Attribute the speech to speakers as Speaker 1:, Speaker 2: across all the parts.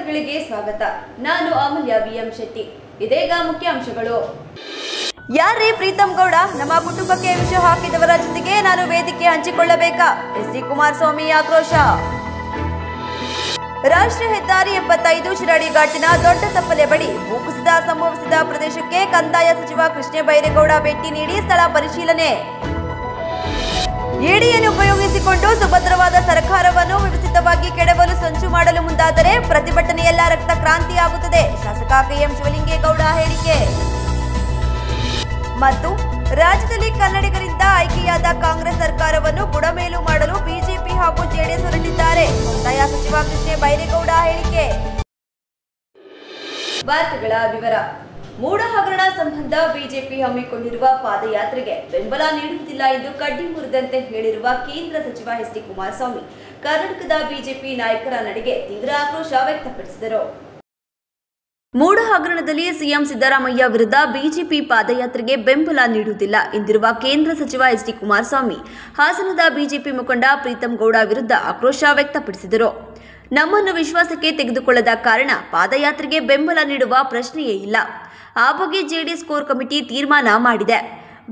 Speaker 1: ವಾರ್ತೆಗಳಿಗೆ ಸ್ವಾಗತ. ನಾನು ಅಮೂಲ್ಯ ಬಿಎಂ ಶೆಟ್ಟಿ. ಇದೀಗ ಮುಖ್ಯಾಂಶಗಳು. ಯಾರೇ ಪ್ರೀತಮ್ ಗೌಡ, ನಮ್ಮ ಕುಟುಂಬಕ್ಕೆ ವಿಷ ಹಾಕಿದವರ ಜೊತೆಗೆ ನಾನು ವೇದಿಕೆ ಹಂಚಿಕೊಳ್ಳಬೇಕಾ? ಎಸ್.ಡಿ. ಕುಮಾರಸ್ವಾಮಿ ಆಕ್ರೋಶ. ರಾಷ್ಟ್ರೀಯ ಹೆದ್ದಾರಿ 75 ಶಿರಾಡಿ ಘಾಟಿನ ದೊಡ್ಡ ತಪ್ಪಲೆ ಬಳಿ ಭೂಕುಸಿತ ಸಂಭವಿಸಿದ ಪ್ರದೇಶಕ್ಕೆ ಕಂದಾಯ ಸಚಿವ ಕೃಷ್ಣ ಬೈರೇಗೌಡ ಭೇಟಿ ನೀಡಿ ಸ್ಥಳ ಪರಿಶೀಲನೆ. ಇಡಿಯನ್ನು ಉಪಯೋಗಿಸಿಕೊಂಡು ಸುಭದ್ರವಾದ ಸರ್ಕಾರವನ್ನು ವ್ಯವಸ್ಥಿತವಾಗಿ ಕೆಡವಲು ಸಂಚು ಮಾಡಲು ಮುಂದಾದರೆ ಪ್ರತಿಭಟನೆಯೆಲ್ಲ ರಕ್ತ ಕ್ರಾಂತಿಯಾಗುತ್ತದೆ, ಶಾಸಕ ಕೆಎಂ ಶಿವಲಿಂಗೇಗೌಡ ಹೇಳಿಕೆ. ಮತ್ತು ರಾಜ್ಯದಲ್ಲಿ ಕನ್ನಡಿಗರಿಂದ ಆಯ್ಕೆಯಾದ ಕಾಂಗ್ರೆಸ್ ಸರ್ಕಾರವನ್ನು ಬುಡಮೇಲು ಮಾಡಲು ಬಿಜೆಪಿ ಹಾಗೂ ಜೆಡಿಎಸ್ ಹೊರಟಿದ್ದಾರೆ, ಕಂದಾಯ ಸಚಿವ ಕೃಷ್ಣ ಬೈರೇಗೌಡ ಹೇಳಿಕೆ. ವಾರ್ತೆಗಳ ವಿವರ. ಮೂಡ ಹಗರಣ ಸಂಬಂಧ ಬಿಜೆಪಿ ಹಮ್ಮಿಕೊಂಡಿರುವ ಪಾದಯಾತ್ರೆಗೆ ಬೆಂಬಲ ನೀಡುವುದಿಲ್ಲ ಎಂದು ಕಡ್ಡಿ ಮುರಿದಂತೆ ಹೇಳಿರುವ ಕೇಂದ್ರ ಸಚಿವ ಎಸ್.ಡಿ. ಕುಮಾರಸ್ವಾಮಿ ಕರ್ನಾಟಕದ ಬಿಜೆಪಿ ನಾಯಕರ ನಡೆಗೆ ತೀವ್ರ ಆಕ್ರೋಶ ವ್ಯಕ್ತಪಡಿಸಿದರು. ಮೂಡ ಹಗರಣದಲ್ಲಿ ಸಿಎಂ ಸಿದ್ದರಾಮಯ್ಯ ವಿರುದ್ಧ ಬಿಜೆಪಿ ಪಾದಯಾತ್ರೆಗೆ ಬೆಂಬಲ ನೀಡುವುದಿಲ್ಲ ಎಂದಿರುವ ಕೇಂದ್ರ ಸಚಿವ ಎಸ್.ಡಿ. ಕುಮಾರಸ್ವಾಮಿ ಹಾಸನದ ಬಿಜೆಪಿ ಮುಖಂಡ ಪ್ರೀತಮ್ ಗೌಡ ವಿರುದ್ಧ ಆಕ್ರೋಶ ವ್ಯಕ್ತಪಡಿಸಿದರು. ನಮ್ಮನ್ನು ವಿಶ್ವಾಸಕ್ಕೆ ತೆಗೆದುಕೊಳ್ಳದ ಕಾರಣ ಪಾದಯಾತ್ರೆಗೆ ಬೆಂಬಲ ನೀಡುವ ಪ್ರಶ್ನೆಯೇ ಇಲ್ಲ. ಆ ಬಗ್ಗೆ ಜೆಡಿಎಸ್ ಕೋರ್ ಕಮಿಟಿ ತೀರ್ಮಾನ ಮಾಡಿದೆ.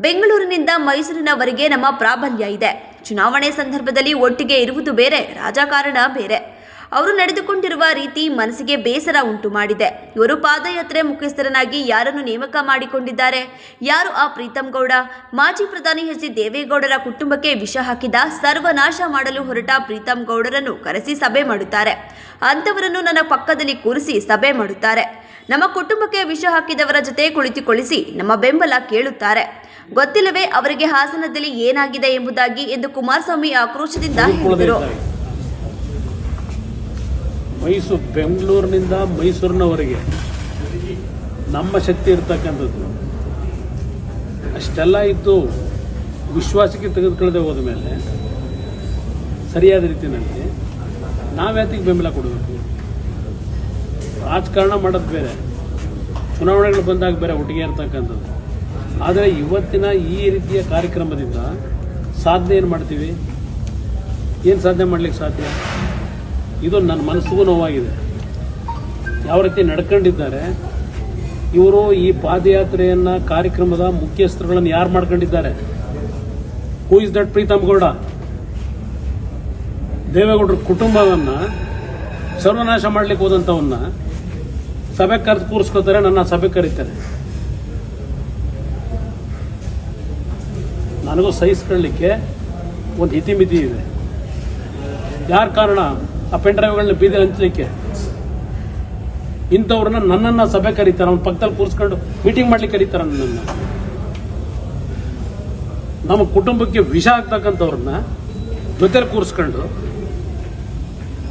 Speaker 1: ಬೆಂಗಳೂರಿನಿಂದ ಮೈಸೂರಿನವರೆಗೆ ನಮ್ಮ ಪ್ರಾಬಲ್ಯ ಇದೆ. ಚುನಾವಣೆ ಸಂದರ್ಭದಲ್ಲಿ ಒಟ್ಟಿಗೆ ಇರುವುದು ಬೇರೆ, ರಾಜಕಾರಣ ಬೇರೆ. ಅವರು ನಡೆದುಕೊಂಡಿರುವ ರೀತಿ ಮನಸ್ಸಿಗೆ ಬೇಸರ ಉಂಟು ಮಾಡಿದೆ. ಇವರು ಪಾದಯಾತ್ರೆ ಮುಖ್ಯಸ್ಥರನ್ನಾಗಿ ಯಾರನ್ನು ನೇಮಕ ಮಾಡಿಕೊಂಡಿದ್ದಾರೆ? ಯಾರು ಆ ಪ್ರೀತಮ್ ಗೌಡ? ಮಾಜಿ ಪ್ರಧಾನಿ ಎಚ್.ಡಿ. ದೇವೇಗೌಡರ ಕುಟುಂಬಕ್ಕೆ ವಿಷ ಹಾಕಿದ, ಸರ್ವನಾಶ ಮಾಡಲು ಹೊರಟ ಪ್ರೀತಮ್ ಗೌಡರನ್ನು ಕರೆಸಿ ಸಭೆ ಮಾಡುತ್ತಾರೆ. ಅಂಥವರನ್ನು ನನ್ನ ಪಕ್ಕದಲ್ಲಿ ಕೂರಿಸಿ ಸಭೆ ಮಾಡುತ್ತಾರೆ. ನಮ್ಮ ಕುಟುಂಬಕ್ಕೆ ವಿಷ ಹಾಕಿದವರ ಜೊತೆ ಕುಳಿತುಕೊಳ್ಳಿಸಿ ನಮ್ಮ ಬೆಂಬಲ ಕೇಳುತ್ತಾರೆ. ಗೊತ್ತಿಲ್ಲವೇ ಅವರಿಗೆ ಹಾಸನದಲ್ಲಿ ಏನಾಗಿದೆ ಎಂಬುದಾಗಿ ಎಂದು ಕುಮಾರಸ್ವಾಮಿ ಆಕ್ರೋಶದಿಂದ ಹೇಳಿದರು.
Speaker 2: ಬೆಂಗಳೂರಿನಿಂದ ಮೈಸೂರಿನವರೆಗೆ ನಮ್ಮ ಶಕ್ತಿ ಇರ್ತಕ್ಕಂಥದ್ದು ಅಷ್ಟೆಲ್ಲ ಇದ್ದು ವಿಶ್ವಾಸಕ್ಕೆ ತೆಗೆದುಕೊಳ್ಳದೆ ಹೋದ ಮೇಲೆ ಸರಿಯಾದ ರೀತಿಯಲ್ಲಿ ನಾವ್ಯಾತಿಗೆ ಬೆಂಬಲ ಕೊಡಬೇಕು? ರಾಜಕಾರಣ ಮಾಡೋದು ಬೇರೆ, ಚುನಾವಣೆಗಳು ಬಂದಾಗ ಬೇರೆ ಒಟ್ಟಿಗೆ ಇರ್ತಕ್ಕಂಥದ್ದು. ಆದರೆ ಇವತ್ತಿನ ಈ ರೀತಿಯ ಕಾರ್ಯಕ್ರಮದಿಂದ ಸಾಧನೆ ಏನು ಮಾಡ್ತೀವಿ? ಏನು ಸಾಧನೆ ಮಾಡಲಿಕ್ಕೆ ಸಾಧ್ಯ? ಇದು ನನ್ನ ಮನಸ್ಸಿಗೂ ನೋವಾಗಿದೆ. ಯಾವ ರೀತಿ ನಡ್ಕೊಂಡಿದ್ದಾರೆ ಇವರು. ಈ ಪಾದಯಾತ್ರೆಯನ್ನ ಕಾರ್ಯಕ್ರಮದ ಮುಖ್ಯಸ್ಥರುಗಳನ್ನು ಯಾರು ಮಾಡ್ಕೊಂಡಿದ್ದಾರೆ? Who is that Preetham Gowda? ದೇವೇಗೌಡರ ಕುಟುಂಬವನ್ನ ಸರ್ವನಾಶ ಮಾಡ್ಲಿಕ್ಕೆ ಹೋದಂಥವನ್ನ ಸಭೆ ಕರೆದು ಕೂರಿಸ್ಕೋತಾರೆ, ನನ್ನ ಸಭೆ ಕರೀತಾರೆ. ನನಗೂ ಸಹಿಸ್ಕೊಳ್ಳಿಕ್ಕೆ ಒಂದು ಇತಿಮಿತಿ ಇದೆ. ಯಾರ ಕಾರಣ ಆ ಪೆನ್ ಡ್ರೈವ್ಗಳನ್ನ ಬೀದಿ ಹಂಚಲಿಕ್ಕೆ? ಇಂಥವ್ರನ್ನ ನನ್ನನ್ನ ಸಭೆ ಕರೀತಾರೆ, ಅವ್ನ ಪಕ್ಕದಲ್ಲಿ ಕೂರಿಸ್ಕೊಂಡು ಮೀಟಿಂಗ್ ಮಾಡ್ಲಿಕ್ಕೆ ಕರೀತಾರ. ನನ್ನನ್ನು, ನಮ್ಮ ಕುಟುಂಬಕ್ಕೆ ವಿಷ ಆಗ್ತಕ್ಕಂಥವ್ರನ್ನ ಜೊತೆಲಿ ಕೂರಿಸ್ಕೊಂಡು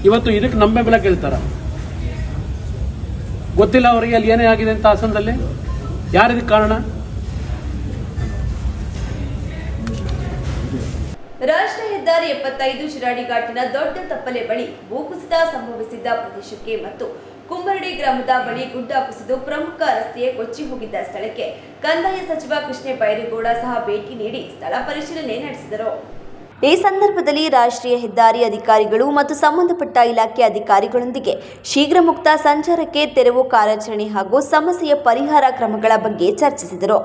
Speaker 2: ಇವತ್ತು ಇದಕ್ಕೆ ನಮ್ಮ ಬೆಂಬಲ ಕೇಳ್ತಾರ. ಗೊತ್ತಿಲ್ಲ ಅವರಿಗೆ ಅಲ್ಲಿ ಏನೇ ಆಗಿದೆ ಅಂತ ಹಾಸನದಲ್ಲಿ. ಯಾರಿದಕ್ಕೆ ಕಾರಣ?
Speaker 1: ರಾಷ್ಟ್ರೀಯ ಹೆದ್ದಾರಿ 75 ಶಿರಾಡಿ ಘಾಟಿನ ದೊಡ್ಡ ತಪ್ಪಲೆ ಬಳಿ ಭೂಕುಸಿತ ಸಂಭವಿಸಿದ್ದ ಪ್ರದೇಶಕ್ಕೆ ಮತ್ತು ಕುಂಬರಡಿ ಗ್ರಾಮದ ಬಳಿ ಗುಡ್ಡ ಕುಸಿದು ಪ್ರಮುಖ ರಸ್ತೆಯೇ ಕೊಚ್ಚಿ ಹೋಗಿದ್ದ ಸ್ಥಳಕ್ಕೆ ಕಂದಾಯ ಸಚಿವ ಕೃಷ್ಣ ಬೈರೇಗೌಡ ಸಹ ಭೇಟಿ ನೀಡಿ ಸ್ಥಳ ಪರಿಶೀಲನೆ ನಡೆಸಿದರು. ಈ ಸಂದರ್ಭದಲ್ಲಿ ರಾಷ್ಟ್ರೀಯ ಹೆದ್ದಾರಿ ಅಧಿಕಾರಿಗಳು ಮತ್ತು ಸಂಬಂಧಪಟ್ಟ ಇಲಾಖೆ ಅಧಿಕಾರಿಗಳೊಂದಿಗೆ ಶೀಘ್ರ ಮುಕ್ತ ಸಂಚಾರಕ್ಕೆ ತೆರವು ಕಾರ್ಯಾಚರಣೆ ಹಾಗೂ ಸಮಸ್ಯೆಯ ಪರಿಹಾರ ಕ್ರಮಗಳ ಬಗ್ಗೆ ಚರ್ಚಿಸಿದರು.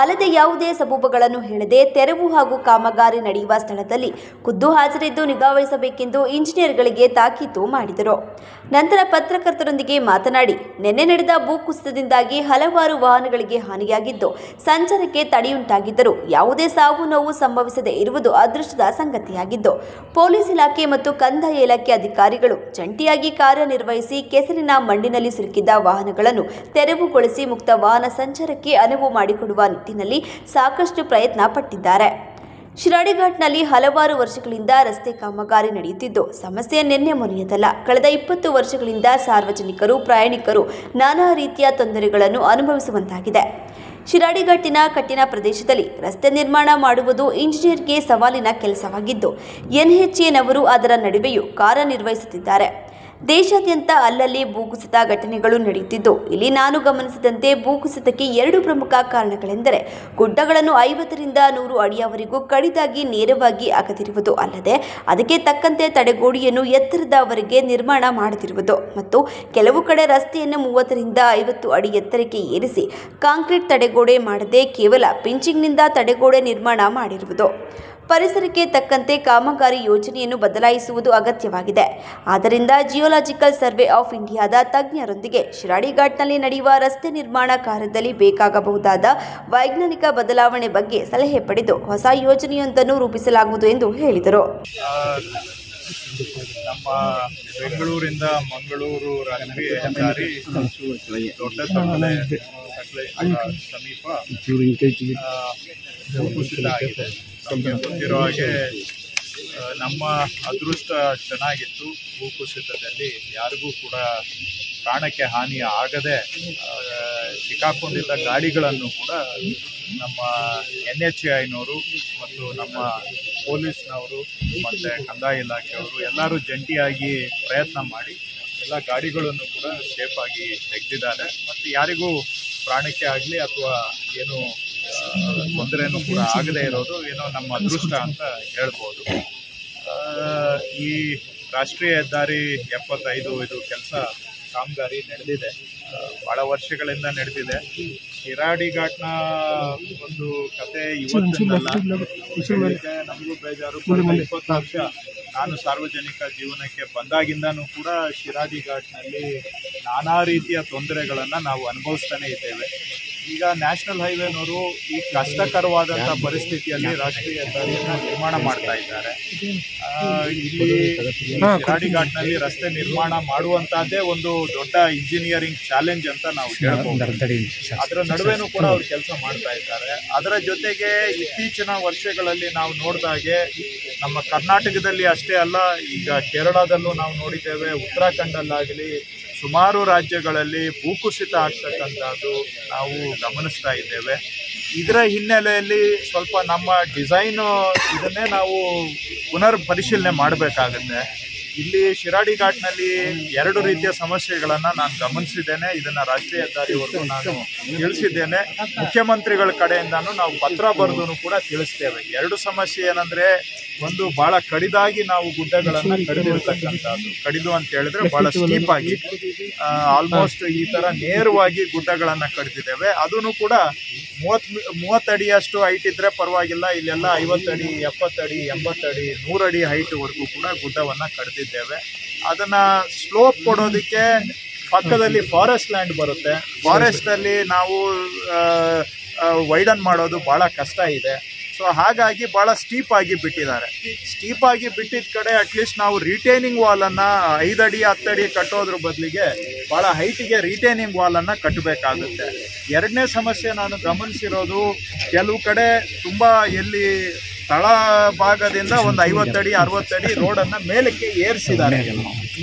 Speaker 1: ಅಲ್ಲದೆ ಯಾವುದೇ ಸಬೂಬುಗಳನ್ನು ಹೇಳದೆ ತೆರವು ಹಾಗೂ ಕಾಮಗಾರಿ ನಡೆಯುವ ಸ್ಥಳದಲ್ಲಿ ಖುದ್ದು ಹಾಜರಿದ್ದು ನಿಗಾವಹಿಸಬೇಕೆಂದು ಇಂಜಿನಿಯರ್ಗಳಿಗೆ ತಾಕೀತು ಮಾಡಿದರು. ನಂತರ ಪತ್ರಕರ್ತರೊಂದಿಗೆ ಮಾತನಾಡಿ, ನಿನ್ನೆ ನಡೆದ ಭೂಕುಸಿತದಿಂದಾಗಿ ಹಲವಾರು ವಾಹನಗಳಿಗೆ ಹಾನಿಯಾಗಿದ್ದು ಸಂಚಾರಕ್ಕೆ ತಡೆಯುಂಟಾಗಿದ್ದರೂ ಯಾವುದೇ ಸಾವು ನೋವು ಸಂಭವಿಸದೇ ಇರುವುದು ಅದೃಷ್ಟದ ಸಂಗತಿಯಾಗಿದ್ದು ಪೊಲೀಸ್ ಇಲಾಖೆ ಮತ್ತು ಕಂದಾಯ ಇಲಾಖೆ ಅಧಿಕಾರಿಗಳು ಜಂಟಿಯಾಗಿ ಕಾರ್ಯನಿರ್ವಹಿಸಿ ಕೆಸರಿನ ಮಣ್ಣಿನಲ್ಲಿ ಸಿಲುಕಿದ್ದ ವಾಹನಗಳನ್ನು ತೆರವುಗೊಳಿಸಿ ಮುಕ್ತ ವಾಹನ ಸಂಚಾರಕ್ಕೆ ಅನುವು ಮಾಡಿಕೊಡುವ ನಿಟ್ಟಿನಲ್ಲಿ ಸಾಕಷ್ಟು ಪ್ರಯತ್ನ ಪಟ್ಟಿದ್ದಾರೆ. ಶಿರಾಡಿ ಘಾಟ್ನಲ್ಲಿ ಹಲವಾರು ವರ್ಷಗಳಿಂದ ರಸ್ತೆ ಕಾಮಗಾರಿ ನಡೆಯುತ್ತಿದ್ದು ಸಮಸ್ಯೆ ನಿನ್ನೆ ಮೊನೆಯದಲ್ಲ. ಕಳೆದ 20 ವರ್ಷಗಳಿಂದ ಸಾರ್ವಜನಿಕರು, ಪ್ರಯಾಣಿಕರು ನಾನಾ ರೀತಿಯ ತೊಂದರೆಗಳನ್ನು ಅನುಭವಿಸುವಂತಾಗಿದೆ. ಶಿರಾಡಿ ಘಾಟಿನ ಕಠಿಣ ಪ್ರದೇಶದಲ್ಲಿ ರಸ್ತೆ ನಿರ್ಮಾಣ ಮಾಡುವುದು ಇಂಜಿನಿಯರ್ಗೆ ಸವಾಲಿನ ಕೆಲಸವಾಗಿದ್ದು ಎನ್ಎಚ್ಎನವರು ಅದರ ನಡುವೆಯೂ ಕಾರ್ಯನಿರ್ವಹಿಸುತ್ತಿದ್ದಾರೆ. ದೇಶಾದ್ಯಂತ ಅಲ್ಲಲ್ಲಿ ಭೂಕುಸಿತ ಘಟನೆಗಳು ನಡೆಯುತ್ತಿದ್ದು, ಇಲ್ಲಿ ನಾನು ಗಮನಿಸಿದಂತೆ ಭೂಕುಸಿತಕ್ಕೆ 2 ಪ್ರಮುಖ ಕಾರಣಗಳೆಂದರೆ ಗುಡ್ಡಗಳನ್ನು 50ರಿಂದ 100 ಅಡಿಯವರೆಗೂ ಕಡಿದಾಗಿ ನೇರವಾಗಿ ಅಗೆದಿರುವುದು ಅಲ್ಲದೆ ಅದಕ್ಕೆ ತಕ್ಕಂತೆ ತಡೆಗೋಡೆಯನ್ನು ಎತ್ತರದವರೆಗೆ ನಿರ್ಮಾಣ ಮಾಡದಿರುವುದು ಮತ್ತು ಕೆಲವು ಕಡೆ ರಸ್ತೆಯನ್ನು 30ರಿಂದ 50 ಅಡಿ ಎತ್ತರಕ್ಕೆ ಏರಿಸಿ ಕಾಂಕ್ರೀಟ್ ತಡೆಗೋಡೆ ಮಾಡದೆ ಕೇವಲ ಪಿಂಚಿಂಗ್ನಿಂದ ತಡೆಗೋಡೆ ನಿರ್ಮಾಣ ಮಾಡಿರುವುದು. ಪರಿಸರಕ್ಕೆ ತಕ್ಕಂತೆ ಕಾಮಗಾರಿ ಯೋಜನೆಯನ್ನು ಬದಲಾಯಿಸುವುದು ಅಗತ್ಯವಾಗಿದೆ. ಆದ್ದರಿಂದ ಜಿಯೋಲಾಜಿಕಲ್ ಸರ್ವೆ ಆಫ್ ಇಂಡಿಯಾದ ತಜ್ಞರೊಂದಿಗೆ ಶಿರಾಡಿ ಘಾಟ್ನಲ್ಲಿ ನಡೆಯುವ ರಸ್ತೆ ನಿರ್ಮಾಣ ಕಾರ್ಯದಲ್ಲಿ ಬೇಕಾಗಬಹುದಾದ ವೈಜ್ಞಾನಿಕ ಬದಲಾವಣೆ ಬಗ್ಗೆ ಸಲಹೆ ಪಡೆದು ಹೊಸ ಯೋಜನೆಯೊಂದನ್ನು ರೂಪಿಸಲಾಗುವುದು ಎಂದು ಹೇಳಿದರು.
Speaker 3: ನಮ್ಮ ಬೆಂಗಳೂರಿಂದ ಮಂಗಳೂರು ರಾಷ್ಟ್ರೀಯ ಹೆದ್ದಾರಿ ದೊಡ್ಡ ತಪ್ಪಲೆ ಸಮೀಪ ಭೂಕುಸಿತ ಆಗಿದೆ. ನಮಗೆ ಗೊತ್ತಿರೋ ಹಾಗೆ ನಮ್ಮ ಅದೃಷ್ಟ ಚೆನ್ನಾಗಿತ್ತು. ಭೂಕುಸಿತದಲ್ಲಿ ಯಾರಿಗೂ ಕೂಡ ಪ್ರಾಣಕ್ಕೆ ಹಾನಿ ಆಗದೆ ಸಿಕ್ಕಾಕೊಂಡಿದ್ದ ಗಾಡಿಗಳನ್ನು ಕೂಡ ನಮ್ಮ NHAIನವರು ಮತ್ತು ನಮ್ಮ ಪೊಲೀಸ್ನವರು ಮತ್ತು ಕಂದಾಯ ಇಲಾಖೆಯವರು ಎಲ್ಲರೂ ಜಂಟಿಯಾಗಿ ಪ್ರಯತ್ನ ಮಾಡಿ ಎಲ್ಲ ಗಾಡಿಗಳನ್ನು ಕೂಡ ಸೇಫಾಗಿ ತೆಗೆದಿದ್ದಾರೆ. ಮತ್ತು ಯಾರಿಗೂ ಪ್ರಾಣಕ್ಕೆ ಆಗಲಿ ಅಥವಾ ಏನು ತೊಂದರೆನೂ ಕೂಡ ಆಗದೇ ಇರೋದು ಏನೋ ನಮ್ಮ ಅದೃಷ್ಟ ಅಂತ ಹೇಳ್ಬೋದು. ಈ ರಾಷ್ಟ್ರೀಯ ಹೆದ್ದಾರಿ 75 ಇದು ಕೆಲಸ ಕಾಮಗಾರಿ ನಡೆದಿದೆ, ಭಾಳ ವರ್ಷಗಳಿಂದ ನಡೆದಿದೆ. ಶಿರಾಡಿ ಘಾಟ್ನ ಒಂದು ಕತೆ ಇವತ್ತಿನಲ್ಲ, ನಮಗೂ ಬೇಜಾರು. 20 ವರ್ಷ ನಾನು ಸಾರ್ವಜನಿಕ ಜೀವನಕ್ಕೆ ಬಂದಾಗಿಂದನೂ ಕೂಡ ಶಿರಾಡಿ ಘಾಟ್ನಲ್ಲಿ ನಾನಾ ರೀತಿಯ ತೊಂದರೆಗಳನ್ನು ನಾವು ಅನುಭವಿಸ್ತಾನೆ ಇದ್ದೇವೆ. ಈಗ ನ್ಯಾಷನಲ್ ಹೈವೇನವರು ಈ ಕಷ್ಟಕರವಾದಂಥ ಪರಿಸ್ಥಿತಿಯಲ್ಲಿ ರಾಷ್ಟ್ರೀಯ ಹೆದ್ದಾರಿಯನ್ನು ನಿರ್ಮಾಣ ಮಾಡ್ತಾ ಇದ್ದಾರೆ. ಇಲ್ಲಿ ಶಿರಾಡಿ ಘಾಟ್ನಲ್ಲಿ ರಸ್ತೆ ನಿರ್ಮಾಣ ಮಾಡುವಂತಹದ್ದೇ ಒಂದು ದೊಡ್ಡ ಇಂಜಿನಿಯರಿಂಗ್ ಚಾಲೆಂಜ್ ಅಂತ ನಾವು ಹೇಳ್ಬೋದು. ಅದರ ನಡುವೆನೂ ಕೂಡ ಅವ್ರು ಕೆಲಸ ಮಾಡ್ತಾ ಇದ್ದಾರೆ. ಅದರ ಜೊತೆಗೆ ಇತ್ತೀಚಿನ ವರ್ಷಗಳಲ್ಲಿ ನಾವು ನೋಡಿದಾಗೆ ನಮ್ಮ ಕರ್ನಾಟಕದಲ್ಲಿ ಅಷ್ಟೇ ಅಲ್ಲ, ಈಗ ಕೇರಳದಲ್ಲೂ ನಾವು ನೋಡಿದ್ದೇವೆ, ಉತ್ತರಾಖಂಡಲ್ಲಾಗಲಿ ಸುಮಾರು ರಾಜ್ಯಗಳಲ್ಲಿ ಭೂಕುಸಿತ ಆಗ್ತಕ್ಕಂಥದ್ದು ನಾವು ಗಮನಿಸ್ತಾ ಇದ್ದೇವೆ. ಇದರ ಹಿನ್ನೆಲೆಯಲ್ಲಿ ಸ್ವಲ್ಪ ನಮ್ಮ ಡಿಸೈನು ಇದನ್ನೇ ನಾವು ಪುನರ್ ಪರಿಶೀಲನೆ ಮಾಡಬೇಕಾಗುತ್ತೆ. ಇಲ್ಲಿ ಶಿರಾಡಿ ಘಾಟ್ನಲ್ಲಿ 2 ರೀತಿಯ ಸಮಸ್ಯೆಗಳನ್ನು ನಾನು ಗಮನಿಸಿದ್ದೇನೆ. ಇದನ್ನು ರಾಷ್ಟ್ರೀಯ ಹೆದ್ದಾರಿವರೆಗೂ ನಾನು ತಿಳಿಸಿದ್ದೇನೆ. ಮುಖ್ಯಮಂತ್ರಿಗಳ ಕಡೆಯಿಂದನೂ ನಾವು ಪತ್ರ ಬರೆದು ಕೂಡ ತಿಳಿಸ್ತೇವೆ. 2 ಸಮಸ್ಯೆ ಏನಂದರೆ, ಒಂದು ಭಾಳ ಕಡಿದಾಗಿ ನಾವು ಗುಡ್ಡಗಳನ್ನು ಕಡಿದಿರ್ತಕ್ಕಂಥದ್ದು. ಕಡಿದು ಅಂತ ಹೇಳಿದ್ರೆ ಭಾಳ ಸ್ಟೀಪ್ ಆಗಿ ಆಲ್ಮೋಸ್ಟ್ ಈ ಥರ ನೇರವಾಗಿ ಗುಡ್ಡಗಳನ್ನು ಕಡಿದಿದ್ದೇವೆ. ಅದೂ ಕೂಡ 30 ಅಡಿಯಷ್ಟು ಹೈಟ್ ಇದ್ದರೆ ಪರವಾಗಿಲ್ಲ, ಇಲ್ಲೆಲ್ಲ 50 ಅಡಿ 70 ಅಡಿ 80 ಅಡಿ 100 ಅಡಿ ಹೈಟ್ವರೆಗೂ ಕೂಡ ಗುಡ್ಡವನ್ನು ಕಡಿದಿದ್ದೇವೆ. ಅದನ್ನು ಸ್ಲೋಪ್ ಕೊಡೋದಕ್ಕೆ ಪಕ್ಕದಲ್ಲಿ ಫಾರೆಸ್ಟ್ ಲ್ಯಾಂಡ್ ಬರುತ್ತೆ. ಫಾರೆಸ್ಟಲ್ಲಿ ನಾವು ವೈಡನ್ ಮಾಡೋದು ಭಾಳ ಕಷ್ಟ ಇದೆ. ಸೊ ಹಾಗಾಗಿ ಭಾಳ ಸ್ಟೀಪಾಗಿ ಬಿಟ್ಟಿದ್ದಾರೆ. ಸ್ಟೀಪಾಗಿ ಬಿಟ್ಟಿದ್ದ ಕಡೆ ಅಟ್ಲೀಸ್ಟ್ ನಾವು ರಿಟೈನಿಂಗ್ ವಾಲನ್ನು 5 ಅಡಿ 10 ಅಡಿ ಕಟ್ಟೋದ್ರ ಬದಲಿಗೆ ಭಾಳ ಹೈಟಿಗೆ ರಿಟೈನಿಂಗ್ ವಾಲನ್ನು ಕಟ್ಟಬೇಕಾಗುತ್ತೆ. 2ನೇ ಸಮಸ್ಯೆ ನಾನು ಗಮನಿಸಿರೋದು, ಕೆಲವು ಕಡೆ ತುಂಬ ಎಲ್ಲಿ ತಳ ಭಾಗದಿಂದ ಒಂದು 50 ಅಡಿ 60 ಅಡಿ ರೋಡನ್ನು ಮೇಲಕ್ಕೆ ಏರಿಸಿದ್ದಾರೆ.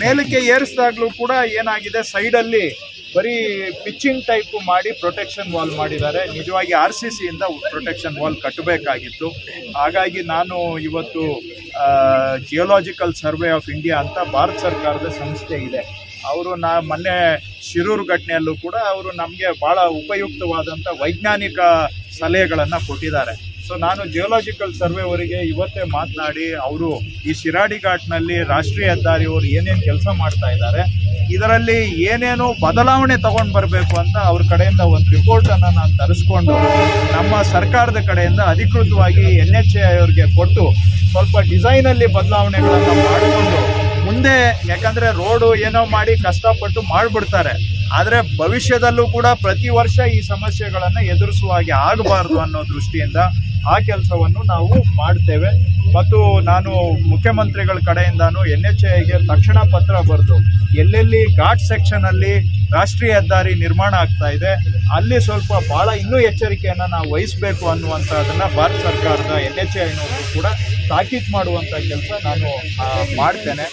Speaker 3: ಮೇಲಕ್ಕೆ ಏರಿಸಿದಾಗಲೂ ಕೂಡ ಏನಾಗಿದೆ, ಸೈಡಲ್ಲಿ ಬರೀ ಪಿಚ್ಚಿಂಗ್ ಟೈಪ್ ಮಾಡಿ ಪ್ರೊಟೆಕ್ಷನ್ ವಾಲ್ ಮಾಡಿದ್ದಾರೆ. ನಿಜವಾಗಿ RCCಯಿಂದ ಪ್ರೊಟೆಕ್ಷನ್ ವಾಲ್ ಕಟ್ಟಬೇಕಾಗಿತ್ತು. ಹಾಗಾಗಿ ನಾನು ಇವತ್ತು ಜಿಯೋಲಾಜಿಕಲ್ ಸರ್ವೆ ಆಫ್ ಇಂಡಿಯಾ ಅಂತ ಭಾರತ ಸರ್ಕಾರದ ಸಂಸ್ಥೆ ಇದೆ, ಅವರು ಮೊನ್ನೆ ಶಿರೂರು ಘಟನೆಯಲ್ಲೂ ಕೂಡ ಅವರು ನಮಗೆ ಭಾಳ ಉಪಯುಕ್ತವಾದಂಥ ವೈಜ್ಞಾನಿಕ ಸಲಹೆಗಳನ್ನು ಕೊಟ್ಟಿದ್ದಾರೆ. ಸೊ ನಾನು ಜಿಯೋಲಾಜಿಕಲ್ ಸರ್ವೆ ಅವರಿಗೆ ಇವತ್ತೇ ಮಾತನಾಡಿ, ಅವರು ಈ ಶಿರಾಡಿ ಘಾಟ್ನಲ್ಲಿ ರಾಷ್ಟ್ರೀಯ ಹೆದ್ದಾರಿಯವರು ಏನೇನು ಕೆಲಸ ಮಾಡ್ತಾ ಇದ್ದಾರೆ, ಇದರಲ್ಲಿ ಏನೇನು ಬದಲಾವಣೆ ತಗೊಂಡು ಬರಬೇಕು ಅಂತ ಅವ್ರ ಕಡೆಯಿಂದ ಒಂದು ರಿಪೋರ್ಟನ್ನು ನಾನು ತರಿಸ್ಕೊಂಡು ನಮ್ಮ ಸರ್ಕಾರದ ಕಡೆಯಿಂದ ಅಧಿಕೃತವಾಗಿ NHAI ಅವ್ರಿಗೆ ಕೊಟ್ಟು ಸ್ವಲ್ಪ ಡಿಸೈನಲ್ಲಿ ಬದಲಾವಣೆಗಳನ್ನು ಮಾಡಿಕೊಂಡು ಮುಂದೆ, ಯಾಕಂದರೆ ರೋಡು ಏನೋ ಮಾಡಿ ಕಷ್ಟಪಟ್ಟು ಮಾಡಿಬಿಡ್ತಾರೆ, ಆದರೆ ಭವಿಷ್ಯದಲ್ಲೂ ಕೂಡ ಪ್ರತಿ ವರ್ಷ ಈ ಸಮಸ್ಯೆಗಳನ್ನು ಎದುರಿಸುವ ಹಾಗೆ ಆಗಬಾರ್ದು ಅನ್ನೋ ದೃಷ್ಟಿಯಿಂದ ಆ ಕೆಲಸವನ್ನು ನಾವು ಮಾಡ್ತೇವೆ. ಮತ್ತು ನಾನು ಮುಖ್ಯಮಂತ್ರಿಗಳ ಕಡೆಯಿಂದನೂ NHAIಗೆ ತಕ್ಷಣ ಪತ್ರ ಬರೆದು ಎಲ್ಲೆಲ್ಲಿ ಘಾಟ್ ಸೆಕ್ಷನಲ್ಲಿ ರಾಷ್ಟ್ರೀಯ ಹೆದ್ದಾರಿ ನಿರ್ಮಾಣ ಆಗ್ತಾ ಇದೆ ಅಲ್ಲಿ ಸ್ವಲ್ಪ ಭಾಳ ಇನ್ನೂ ಎಚ್ಚರಿಕೆಯನ್ನು ನಾವು ವಹಿಸಬೇಕು ಅನ್ನುವಂಥದ್ದನ್ನು ಭಾರತ ಸರ್ಕಾರದ NHAIನವರು ಕೂಡ ತಾಕೀತು ಮಾಡುವಂಥ ಕೆಲಸ ನಾನು ಮಾಡ್ತೇನೆ.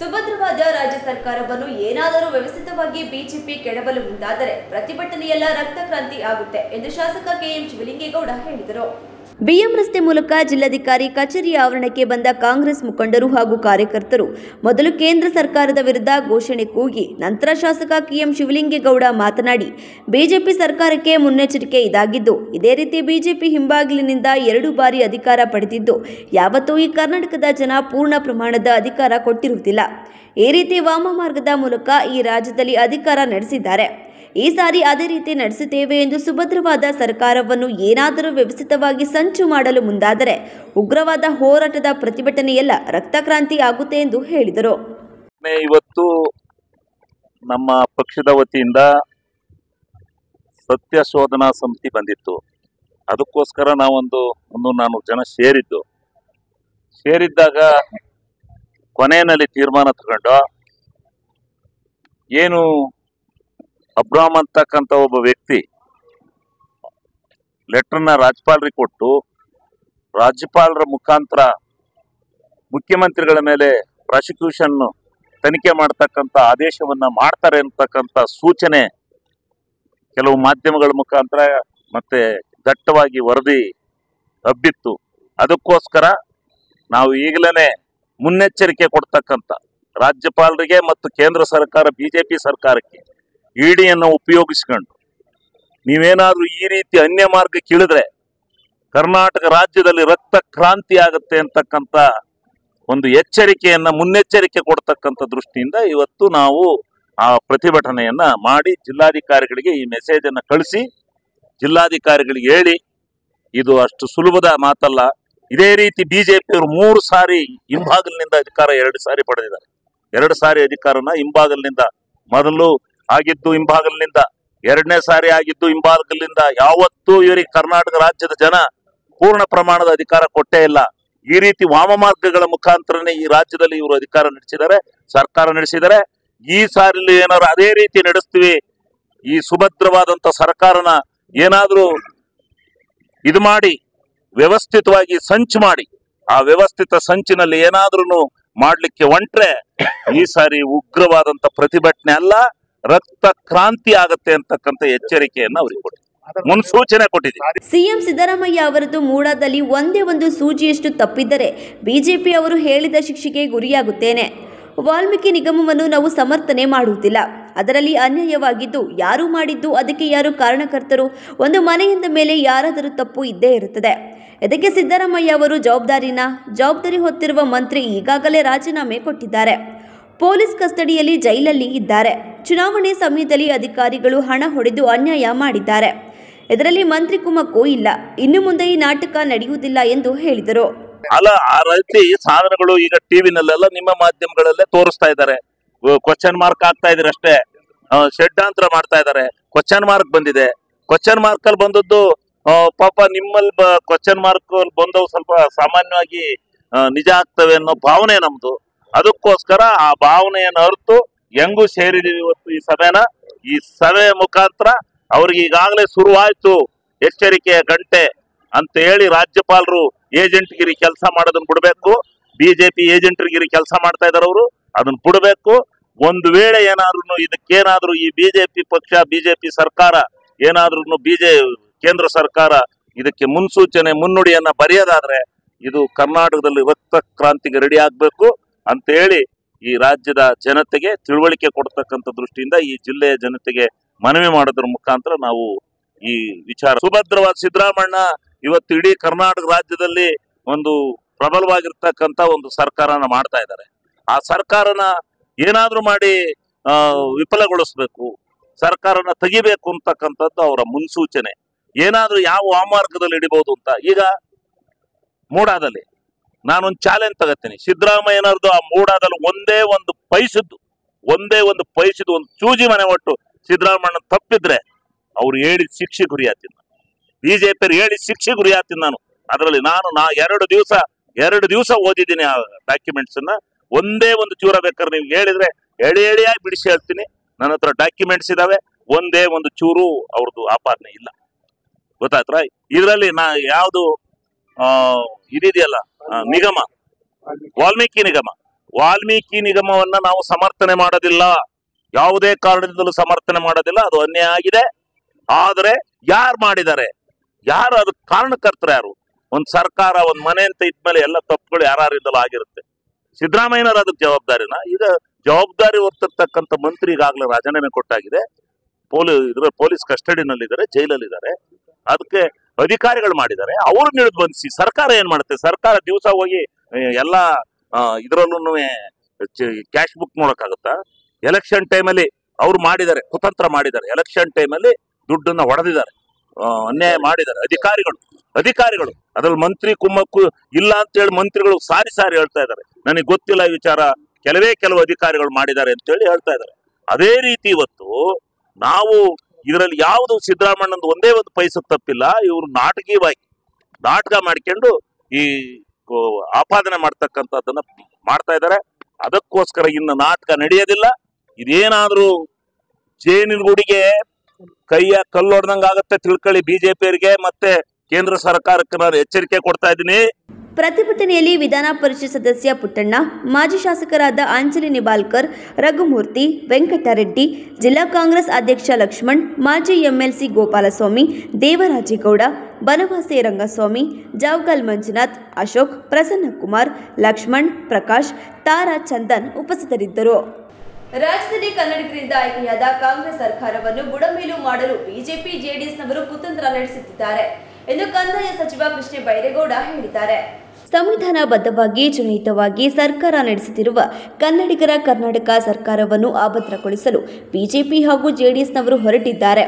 Speaker 1: ಸುಭದ್ರವಾದ ರಾಜ್ಯ ಸರ್ಕಾರವನ್ನು ಏನಾದರೂ ವ್ಯವಸ್ಥಿತವಾಗಿ ಬಿಜೆಪಿ ಕೆಡವಲು ಮುಂದಾದರೆ ಪ್ರತಿಭಟನೆಯೆಲ್ಲ ರಕ್ತಕ್ರಾಂತಿ ಆಗುತ್ತೆ ಎಂದು ಶಾಸಕ KM ಶಿವಲಿಂಗೇಗೌಡ ಹೇಳಿದರು. ಬಿಎಂ ರಸ್ತೆ ಮೂಲಕ ಜಿಲ್ಲಾಧಿಕಾರಿ ಕಚೇರಿಯ ಆವರಣಕ್ಕೆ ಬಂದ ಕಾಂಗ್ರೆಸ್ ಮುಖಂಡರು ಹಾಗೂ ಕಾರ್ಯಕರ್ತರು ಮೊದಲು ಕೇಂದ್ರ ಸರ್ಕಾರದ ವಿರುದ್ಧ ಘೋಷಣೆ ಕೂಗಿ ನಂತರ ಶಾಸಕ ಕೆಎಂ ಶಿವಲಿಂಗೇಗೌಡ ಮಾತನಾಡಿ ಬಿಜೆಪಿ ಸರ್ಕಾರಕ್ಕೆ ಮುನ್ನೆಚ್ಚರಿಕೆ ಇದಾಗಿದ್ದು ಇದೇ ರೀತಿ ಬಿಜೆಪಿ ಹಿಂಬಾಗಿಲಿನಿಂದ 2 ಬಾರಿ ಅಧಿಕಾರ ಪಡೆದಿದ್ದು ಯಾವತ್ತೂ ಈ ಕರ್ನಾಟಕದ ಜನ ಪೂರ್ಣ ಪ್ರಮಾಣದ ಅಧಿಕಾರ ಕೊಟ್ಟಿರುವುದಿಲ್ಲ. ಈ ರೀತಿ ವಾಮಮಾರ್ಗದ ಮೂಲಕ ಈ ರಾಜ್ಯದಲ್ಲಿ ಅಧಿಕಾರ ನಡೆಸಿದ್ದಾರೆ. ಈ ಸಾರಿ ಅದೇ ರೀತಿ ನಡೆಸುತ್ತೇವೆ ಎಂದು ಸುಭದ್ರವಾದ ಸರ್ಕಾರವನ್ನು ಏನಾದರೂ ವ್ಯವಸ್ಥಿತವಾಗಿ ಸಂಚು ಮಾಡಲು ಮುಂದಾದರೆ ಉಗ್ರವಾದ ಹೋರಾಟದ ಪ್ರತಿಭಟನೆಯೆಲ್ಲ ರಕ್ತಕ್ರಾಂತಿ ಆಗುತ್ತೆ ಎಂದು ಹೇಳಿದರು.
Speaker 4: ಇವತ್ತು ನಮ್ಮ ಪಕ್ಷದ ವತಿಯಿಂದ ಸತ್ಯ ಶೋಧನಾ ಸಮಿತಿ ಬಂದಿತ್ತು. ಅದಕ್ಕೋಸ್ಕರ ನಾವೊಂದು 300-400 ಜನ ಸೇರಿದ್ದಾಗ ಕೊನೆಯಲ್ಲಿ ತೀರ್ಮಾನ ತಗೊಂಡು ಏನು ಅಬ್ರಾಮ್ ಅಂತಕ್ಕಂಥ ಒಬ್ಬ ವ್ಯಕ್ತಿ ಲೆಟರ್ನ ರಾಜ್ಯಪಾಲರಿಗೆ ಕೊಟ್ಟು ರಾಜ್ಯಪಾಲರ ಮುಖಾಂತರ ಮುಖ್ಯಮಂತ್ರಿಗಳ ಮೇಲೆ ಪ್ರಾಸಿಕ್ಯೂಷನ್ ತನಿಖೆ ಮಾಡ್ತಕ್ಕಂಥ ಆದೇಶವನ್ನ ಮಾಡ್ತಾರೆ ಅಂತಕ್ಕಂಥ ಸೂಚನೆ ಕೆಲವು ಮಾಧ್ಯಮಗಳ ಮುಖಾಂತರ ಮತ್ತೆ ದಟ್ಟವಾಗಿ ವರದಿ ಹಬ್ಬಿತ್ತು. ಅದಕ್ಕೋಸ್ಕರ ನಾವು ಈಗಲೇ ಮುನ್ನೆಚ್ಚರಿಕೆ ಕೊಡ್ತಕ್ಕಂಥ ರಾಜ್ಯಪಾಲರಿಗೆ ಮತ್ತು ಕೇಂದ್ರ ಸರ್ಕಾರ ಬಿಜೆಪಿ ಸರ್ಕಾರಕ್ಕೆ ಇಡಿಯನ್ನು ಉಪಯೋಗಿಸ್ಕೊಂಡು ನೀವೇನಾದ್ರೂ ಈ ರೀತಿ ಅನ್ಯ ಮಾರ್ಗಕ್ಕೆ ಇಳಿದ್ರೆ ಕರ್ನಾಟಕ ರಾಜ್ಯದಲ್ಲಿ ರಕ್ತ ಕ್ರಾಂತಿ ಆಗುತ್ತೆ ಅಂತಕ್ಕಂಥ ಒಂದು ಮುನ್ನೆಚ್ಚರಿಕೆ ಕೊಡ್ತಕ್ಕಂಥ ದೃಷ್ಟಿಯಿಂದ ಇವತ್ತು ನಾವು ಆ ಪ್ರತಿಭಟನೆಯನ್ನ ಮಾಡಿ ಜಿಲ್ಲಾಧಿಕಾರಿಗಳಿಗೆ ಈ ಮೆಸೇಜ್ ಅನ್ನ ಕಳಿಸಿ ಜಿಲ್ಲಾಧಿಕಾರಿಗಳಿಗೆ ಹೇಳಿ ಇದು ಅಷ್ಟು ಸುಲಭದ ಮಾತಲ್ಲ. ಇದೇ ರೀತಿ ಬಿಜೆಪಿಯವರು 3 ಸಾರಿ ಹಿಂಬಾಗಲಿನಿಂದ ಅಧಿಕಾರ 2 ಸಾರಿ ಪಡೆದಿದ್ದಾರೆ. 2 ಸಾರಿ ಅಧಿಕಾರನ ಹಿಂಬಾಗಲಿನಿಂದ, ಮೊದಲು ಆಗಿದ್ದು ಹಿಂಬಾಗಲಿನಿಂದ, 2ನೇ ಸಾರಿ ಆಗಿದ್ದು ಹಿಂಬಾಗಲಿನಿಂದ. ಯಾವತ್ತೂ ಇವರಿಗೆ ಕರ್ನಾಟಕ ರಾಜ್ಯದ ಜನ ಪೂರ್ಣ ಪ್ರಮಾಣದ ಅಧಿಕಾರ ಕೊಟ್ಟೇ ಇಲ್ಲ. ಈ ರೀತಿ ವಾಮಮಾರ್ಗಗಳ ಮುಖಾಂತರನೇ ಈ ರಾಜ್ಯದಲ್ಲಿ ಇವರು ಅಧಿಕಾರ ನಡೆಸಿದ್ದಾರೆ, ಸರ್ಕಾರ ನಡೆಸಿದ್ದಾರೆ. ಈ ಸಾರಿಲಿ ಏನಾದ್ರು ಅದೇ ರೀತಿ ನಡೆಸ್ತೀವಿ, ಈ ಸುಭದ್ರವಾದಂತ ಸರ್ಕಾರನ ಏನಾದ್ರೂ ಇದು ಮಾಡಿ ವ್ಯವಸ್ಥಿತವಾಗಿ ಸಂಚು ಮಾಡಿ ಆ ವ್ಯವಸ್ಥಿತ ಸಂಚಿನಲ್ಲಿ ಏನಾದ್ರೂ ಮಾಡ್ಲಿಕ್ಕೆ ಹೊಂಟ್ರೆ ಈ ಸಾರಿ ಉಗ್ರವಾದಂತ ಪ್ರತಿಭಟನೆ ಅಲ್ಲ, ರಕ್ತ ಕ್ರಾಂತಿ ಆಗತ್ತೆ ಅಂತಕ್ಕಂಥ ಎಚ್ಚರಿಕೆಯನ್ನ ಅವರಿಗೆ ಕೊಟ್ಟಿದ್ದಾರೆ, ಮುನ್ಸೂಚನೆ ಕೊಟ್ಟಿದೆ.
Speaker 1: ಸಿಎಂ ಸಿದ್ದರಾಮಯ್ಯ ಅವರದ್ದು ಮೂಡಾದಲ್ಲಿ ಒಂದೇ ಒಂದು ಸೂಜಿಯಷ್ಟು ತಪ್ಪಿದ್ದರೆ ಬಿಜೆಪಿ ಅವರು ಹೇಳಿದ ಶಿಕ್ಷೆಗೆ ಗುರಿಯಾಗುತ್ತೇನೆ. ವಾಲ್ಮೀಕಿ ನಿಗಮವನ್ನು ನಾವು ಸಮರ್ಥನೆ ಮಾಡುವುದಿಲ್ಲ. ಅದರಲ್ಲಿ ಅನ್ಯಾಯವಾಗಿದ್ದು ಯಾರು ಮಾಡಿದ್ದು, ಅದಕ್ಕೆ ಯಾರು ಕಾರಣಕರ್ತರು, ಒಂದು ಮನೆಯಿಂದ ಮೇಲೆ ಯಾರಾದರೂ ತಪ್ಪು ಇದ್ದೇ ಇರುತ್ತದೆ. ಇದಕ್ಕೆ ಸಿದ್ದರಾಮಯ್ಯ ಅವರು ಜವಾಬ್ದಾರಿ ಹೊತ್ತಿರುವ ಮಂತ್ರಿ ಈಗಾಗಲೇ ರಾಜೀನಾಮೆ ಕೊಟ್ಟಿದ್ದಾರೆ. ಪೊಲೀಸ್ ಕಸ್ಟಡಿಯಲ್ಲಿ ಜೈಲಲ್ಲಿ ಇದ್ದಾರೆ. ಚುನಾವಣೆ ಸಮಯದಲ್ಲಿ ಅಧಿಕಾರಿಗಳು ಹಣ ಹೊಡೆದು ಅನ್ಯಾಯ ಮಾಡಿದ್ದಾರೆ. ಇದರಲ್ಲಿ ಮಂತ್ರಿ ಕುಮ್ಮಕ್ಕೂ ಇಲ್ಲ. ಇನ್ನು ಮುಂದೆ ಈ ನಾಟಕ ನಡೆಯುವುದಿಲ್ಲ ಎಂದು ಹೇಳಿದರು.
Speaker 4: ಅಲ್ಲ, ಆ ರೀತಿ ಸಾಧನಗಳು ಈಗ ಟಿವಿನಲ್ಲೆಲ್ಲ ನಿಮ್ಮ ಮಾಧ್ಯಮಗಳಲ್ಲೇ ತೋರಿಸ್ತಾ ಇದ್ದಾರೆ. ಕ್ವಶನ್ ಮಾರ್ಕ್ ಆಗ್ತಾ ಇದ್ರೆ ಅಷ್ಟೇ, ಷಡ್ಯಂತ್ರ ಮಾಡ್ತಾ ಇದ್ದಾರೆ. ಕ್ವಶನ್ ಮಾರ್ಕ್ ಬಂದಿದೆ. ಕ್ವಶನ್ ಮಾರ್ಕ್ ಅಲ್ಲಿ ಬಂದದ್ದು ಪಾಪ ನಿಮ್ಮಲ್ಲಿ ಕ್ವಶನ್ ಮಾರ್ಕ್ ಬಂದವು ಸ್ವಲ್ಪ ಸಾಮಾನ್ಯವಾಗಿ ನಿಜ ಆಗ್ತವೆ ಅನ್ನೋ ಭಾವನೆ ನಮ್ದು. ಅದಕ್ಕೋಸ್ಕರ ಆ ಭಾವನೆಯನ್ನು ಅರ್ತು ಹೆಂಗೂ ಸೇರಿದೀವಿ ಇವತ್ತು ಈ ಸಭೆ ಮುಖಾಂತರ ಅವ್ರಿಗೆ ಈಗಾಗಲೇ ಶುರುವಾಯ್ತು ಎಚ್ಚರಿಕೆಯ ಗಂಟೆ ಅಂತ ಹೇಳಿ ರಾಜ್ಯಪಾಲರು ಏಜೆಂಟ್ಗಿರಿ ಕೆಲಸ ಮಾಡೋದನ್ನ ಬಿಡಬೇಕು. ಬಿಜೆಪಿ ಏಜೆಂಟ್ಗಿರಿ ಕೆಲಸ ಮಾಡ್ತಾ ಇದಾರೆ, ಅವರು ಅದನ್ನ ಬಿಡಬೇಕು. ಒಂದು ವೇಳೆ ಏನಾದ್ರೂ ಇದಕ್ಕೇನಾದ್ರೂ ಈ ಬಿಜೆಪಿ ಪಕ್ಷ ಬಿಜೆಪಿ ಸರ್ಕಾರ ಏನಾದ್ರೂ ಕೇಂದ್ರ ಸರ್ಕಾರ ಇದಕ್ಕೆ ಮುನ್ನುಡಿಯನ್ನ ಬರೆಯೋದಾದ್ರೆ ಇದು ಕರ್ನಾಟಕದಲ್ಲಿ ರಕ್ತ ಕ್ರಾಂತಿಗೆ ರೆಡಿ ಆಗ್ಬೇಕು ಅಂತ ಹೇಳಿ ಈ ರಾಜ್ಯದ ಜನತೆಗೆ ತಿಳುವಳಿಕೆ ಕೊಡ್ತಕ್ಕಂಥ ದೃಷ್ಟಿಯಿಂದ ಈ ಜಿಲ್ಲೆಯ ಜನತೆಗೆ ಮನವಿ ಮಾಡೋದ್ರ ಮುಖಾಂತರ ನಾವು ಈ ವಿಚಾರ ಸುಭದ್ರವಾದ ಸಿದ್ದರಾಮಣ್ಣ ಇವತ್ತು ಇಡೀ ಕರ್ನಾಟಕ ರಾಜ್ಯದಲ್ಲಿ ಒಂದು ಪ್ರಬಲವಾಗಿರ್ತಕ್ಕಂಥ ಒಂದು ಸರ್ಕಾರನ ಮಾಡ್ತಾ ಇದ್ದಾರೆ. ಆ ಸರ್ಕಾರನ ಏನಾದ್ರೂ ಮಾಡಿ ವಿಫಲಗೊಳಿಸ್ಬೇಕು, ಸರ್ಕಾರನ ತೆಗಿಬೇಕು ಅಂತಕ್ಕಂಥದ್ದು ಅವರ ಮುನ್ಸೂಚನೆ. ಏನಾದ್ರೂ ಯಾವ ವಾಮಾರ್ಗದಲ್ಲಿ ಹಿಡಿಬಹುದು ಅಂತ. ಈಗ ಮೂಡಾದಲ್ಲಿ ನಾನೊಂದು ಚಾಲೆಂಜ್ ತಗೋತೀನಿ. ಸಿದ್ದರಾಮಯ್ಯನವ್ರದ್ದು ಆ ಮೂಡಾದಲ್ಲಿ ಒಂದೇ ಒಂದು ಪೈಸದ್ದು ಒಂದು ಚೂಜಿ ಮನೆ ಒಟ್ಟು ಸಿದ್ದರಾಮಣ್ಣ ತಪ್ಪಿದ್ರೆ ಅವ್ರು ಹೇಳಿ ಶಿಕ್ಷೆ ಗುರಿಯಾತೀನಿ. ಬಿಜೆಪಿ ಹೇಳಿ ಶಿಕ್ಷೆ ಗುರಿಯಾತೀನಿ ನಾನು. ಅದರಲ್ಲಿ ನಾ 2 ದಿವಸ ಓದಿದ್ದೀನಿ ಆ ಡಾಕ್ಯುಮೆಂಟ್ಸ್ ಅನ್ನ. ಒಂದೇ ಒಂದು ಚೂರ ಬೇಕಾದ್ರೆ ನೀವು ಹೇಳಿದ್ರೆ ಎಳೆಯಾಗಿ ಬಿಡಿಸಿ ಹೇಳ್ತೀನಿ. ನನ್ನ ಹತ್ರ ಡಾಕ್ಯುಮೆಂಟ್ಸ್ ಇದಾವೆ. ಒಂದೇ ಒಂದು ಚೂರು ಅವ್ರದ್ದು ಆಪಾದನೆ ಇಲ್ಲ. ಗೊತ್ತಾಯ್ತಾ? ಇದರಲ್ಲಿ ಯಾವುದು ಇದಿದೆಯಲ್ಲ ನಿಗಮ, ವಾಲ್ಮೀಕಿ ನಿಗಮವನ್ನ ನಾವು ಸಮರ್ಥನೆ ಮಾಡೋದಿಲ್ಲ. ಯಾವುದೇ ಕಾರಣದಿಂದಲೂ ಸಮರ್ಥನೆ ಮಾಡೋದಿಲ್ಲ. ಅದು ಅನ್ಯಾಯ ಆಗಿದೆ. ಆದರೆ ಯಾರು ಮಾಡಿದ್ದಾರೆ, ಯಾರು ಅದಕ್ಕೆ ಕಾರಣಕರ್ತರು ಯಾರು? ಒಂದು ಸರ್ಕಾರ, ಒಂದು ಮನೆ ಅಂತ ಇದ್ಮೇಲೆ ಎಲ್ಲ ತಪ್ಪುಗಳು ಯಾರಿಂದಲೂ ಆಗಿರುತ್ತೆ. ಸಿದ್ದರಾಮಯ್ಯನವರು ಅದಕ್ಕೆ ಜವಾಬ್ದಾರಿನ? ಈಗ ಜವಾಬ್ದಾರಿ ಹೊರ್ತಿರ್ತಕ್ಕಂಥ ಮಂತ್ರಿ ಈಗಾಗಲೇ ರಾಜೀನಾಮೆ ಕೊಟ್ಟಾಗಿದೆ. ಪೊಲೀಸ್ ಕಸ್ಟಡಿನಲ್ಲಿದ್ದಾರೆ, ಜೈಲಲ್ಲಿದ್ದಾರೆ. ಅದಕ್ಕೆ ಅಧಿಕಾರಿಗಳು ಮಾಡಿದ್ದಾರೆ. ಅವ್ರು ನಿರ್ಬಂಧಿಸಿ ಸರ್ಕಾರ ಏನ್ ಮಾಡುತ್ತೆ? ಸರ್ಕಾರ ದಿವಸ ಹೋಗಿ ಎಲ್ಲ ಇದ್ರಲ್ಲೂ ಕ್ಯಾಶ್ ಬುಕ್ ನೋಡಕ್ಕಾಗುತ್ತಾ? ಎಲೆಕ್ಷನ್ ಟೈಮಲ್ಲಿ ಅವ್ರು ಮಾಡಿದ್ದಾರೆ, ಕುತಂತ್ರ ಮಾಡಿದ್ದಾರೆ. ಎಲೆಕ್ಷನ್ ಟೈಮಲ್ಲಿ ದುಡ್ಡನ್ನ ಹೊಡೆದಿದ್ದಾರೆ, ಅನ್ಯಾಯ ಮಾಡಿದ್ದಾರೆ ಅಧಿಕಾರಿಗಳು. ಅದ್ರಲ್ಲಿ ಮಂತ್ರಿ ಕುಮ್ಮಕ್ಕು ಇಲ್ಲ ಅಂತ ಹೇಳಿ ಮಂತ್ರಿಗಳು ಸಾರಿ ಹೇಳ್ತಾ ಇದ್ದಾರೆ. ನನಗೆ ಗೊತ್ತಿಲ್ಲ ಈ ವಿಚಾರ, ಕೆಲವು ಅಧಿಕಾರಿಗಳು ಮಾಡಿದ್ದಾರೆ ಅಂತೇಳಿ ಹೇಳ್ತಾ ಇದ್ದಾರೆ. ಅದೇ ರೀತಿ ಇವತ್ತು ನಾವು ಇದರಲ್ಲಿ ಯಾವುದು ಸಿದ್ದರಾಮಣ್ಣಂದು ಒಂದೇ ಒಂದು ಪೈಸೆ ತಪ್ಪಿಲ್ಲ. ಇವರು ನಾಟಕ ಮಾಡ್ಕೊಂಡು ಈ ಆಪಾದನೆ ಮಾಡ್ತಕ್ಕಂಥದ್ದನ್ನ ಮಾಡ್ತಾ ಇದ್ದಾರೆ. ಅದಕ್ಕೋಸ್ಕರ ಇನ್ನು ನಾಟಕ ನಡೆಯೋದಿಲ್ಲ. ಇದೇನಾದ್ರೂ ಜೇನಿನ ಗುಡಿಗೆ ಕೈಯ ಕಲ್ಲೊಡ್ದಂಗ ಆಗತ್ತೆ ತಿಳ್ಕೊಳ್ಳಿ. ಬಿಜೆಪಿಯವರಿಗೆ ಮತ್ತೆ ಕೇಂದ್ರ ಸರ್ಕಾರಕ್ಕೆ ನಾನು ಎಚ್ಚರಿಕೆ ಕೊಡ್ತಾ ಇದ್ದೀನಿ.
Speaker 1: ಪ್ರತಿಭಟನೆಯಲ್ಲಿ ವಿಧಾನ ಪರಿಷತ್ ಸದಸ್ಯ ಪುಟ್ಟಣ್ಣ, ಮಾಜಿ ಶಾಸಕರಾದ ಅಂಜಲಿ ನಿಬಾಲ್ಕರ್, ರಘುಮೂರ್ತಿ, ವೆಂಕಟರೆಡ್ಡಿ, ಜಿಲ್ಲಾ ಕಾಂಗ್ರೆಸ್ ಅಧ್ಯಕ್ಷ ಲಕ್ಷ್ಮಣ್, ಮಾಜಿ ಎಂಎಲ್ಸಿ ಗೋಪಾಲಸ್ವಾಮಿ, ದೇವರಾಜೇಗೌಡ, ಬನವಾಸಿ ರಂಗಸ್ವಾಮಿ, ಜಾವಗಲ್ ಮಂಜುನಾಥ್, ಅಶೋಕ್, ಪ್ರಸನ್ನಕುಮಾರ್, ಲಕ್ಷ್ಮಣ್, ಪ್ರಕಾಶ್, ತಾರಾ, ಚಂದನ್ ಉಪಸ್ಥಿತರಿದ್ದರು. ರಾಜ್ಯದಲ್ಲಿ ಕನ್ನಡಿಗರಿಂದ ಆಯ್ಕೆಯಾದ ಕಾಂಗ್ರೆಸ್ ಸರ್ಕಾರವನ್ನು ಬುಡಮೇಲು ಮಾಡಲು ಬಿಜೆಪಿ ಜೆಡಿಎಸ್ನವರು ಕುತಂತ್ರ ನಡೆಸುತ್ತಿದ್ದಾರೆ ಎಂದು ಕಂದಾಯ ಸಚಿವ ಕೃಷ್ಣ ಬೈರೇಗೌಡ ಹೇಳಿದ್ದಾರೆ. ಸಂವಿಧಾನಬದ್ಧವಾಗಿ ಚುನಾಯಿತವಾಗಿ ಸರ್ಕಾರ ನಡೆಸುತ್ತಿರುವ ಕನ್ನಡಿಗರ ಕರ್ನಾಟಕ ಸರ್ಕಾರವನ್ನು ಅಭದ್ರಗೊಳಿಸಲು ಬಿಜೆಪಿ ಹಾಗೂ ಜೆಡಿಎಸ್ನವರು ಹೊರಟಿದ್ದಾರೆ.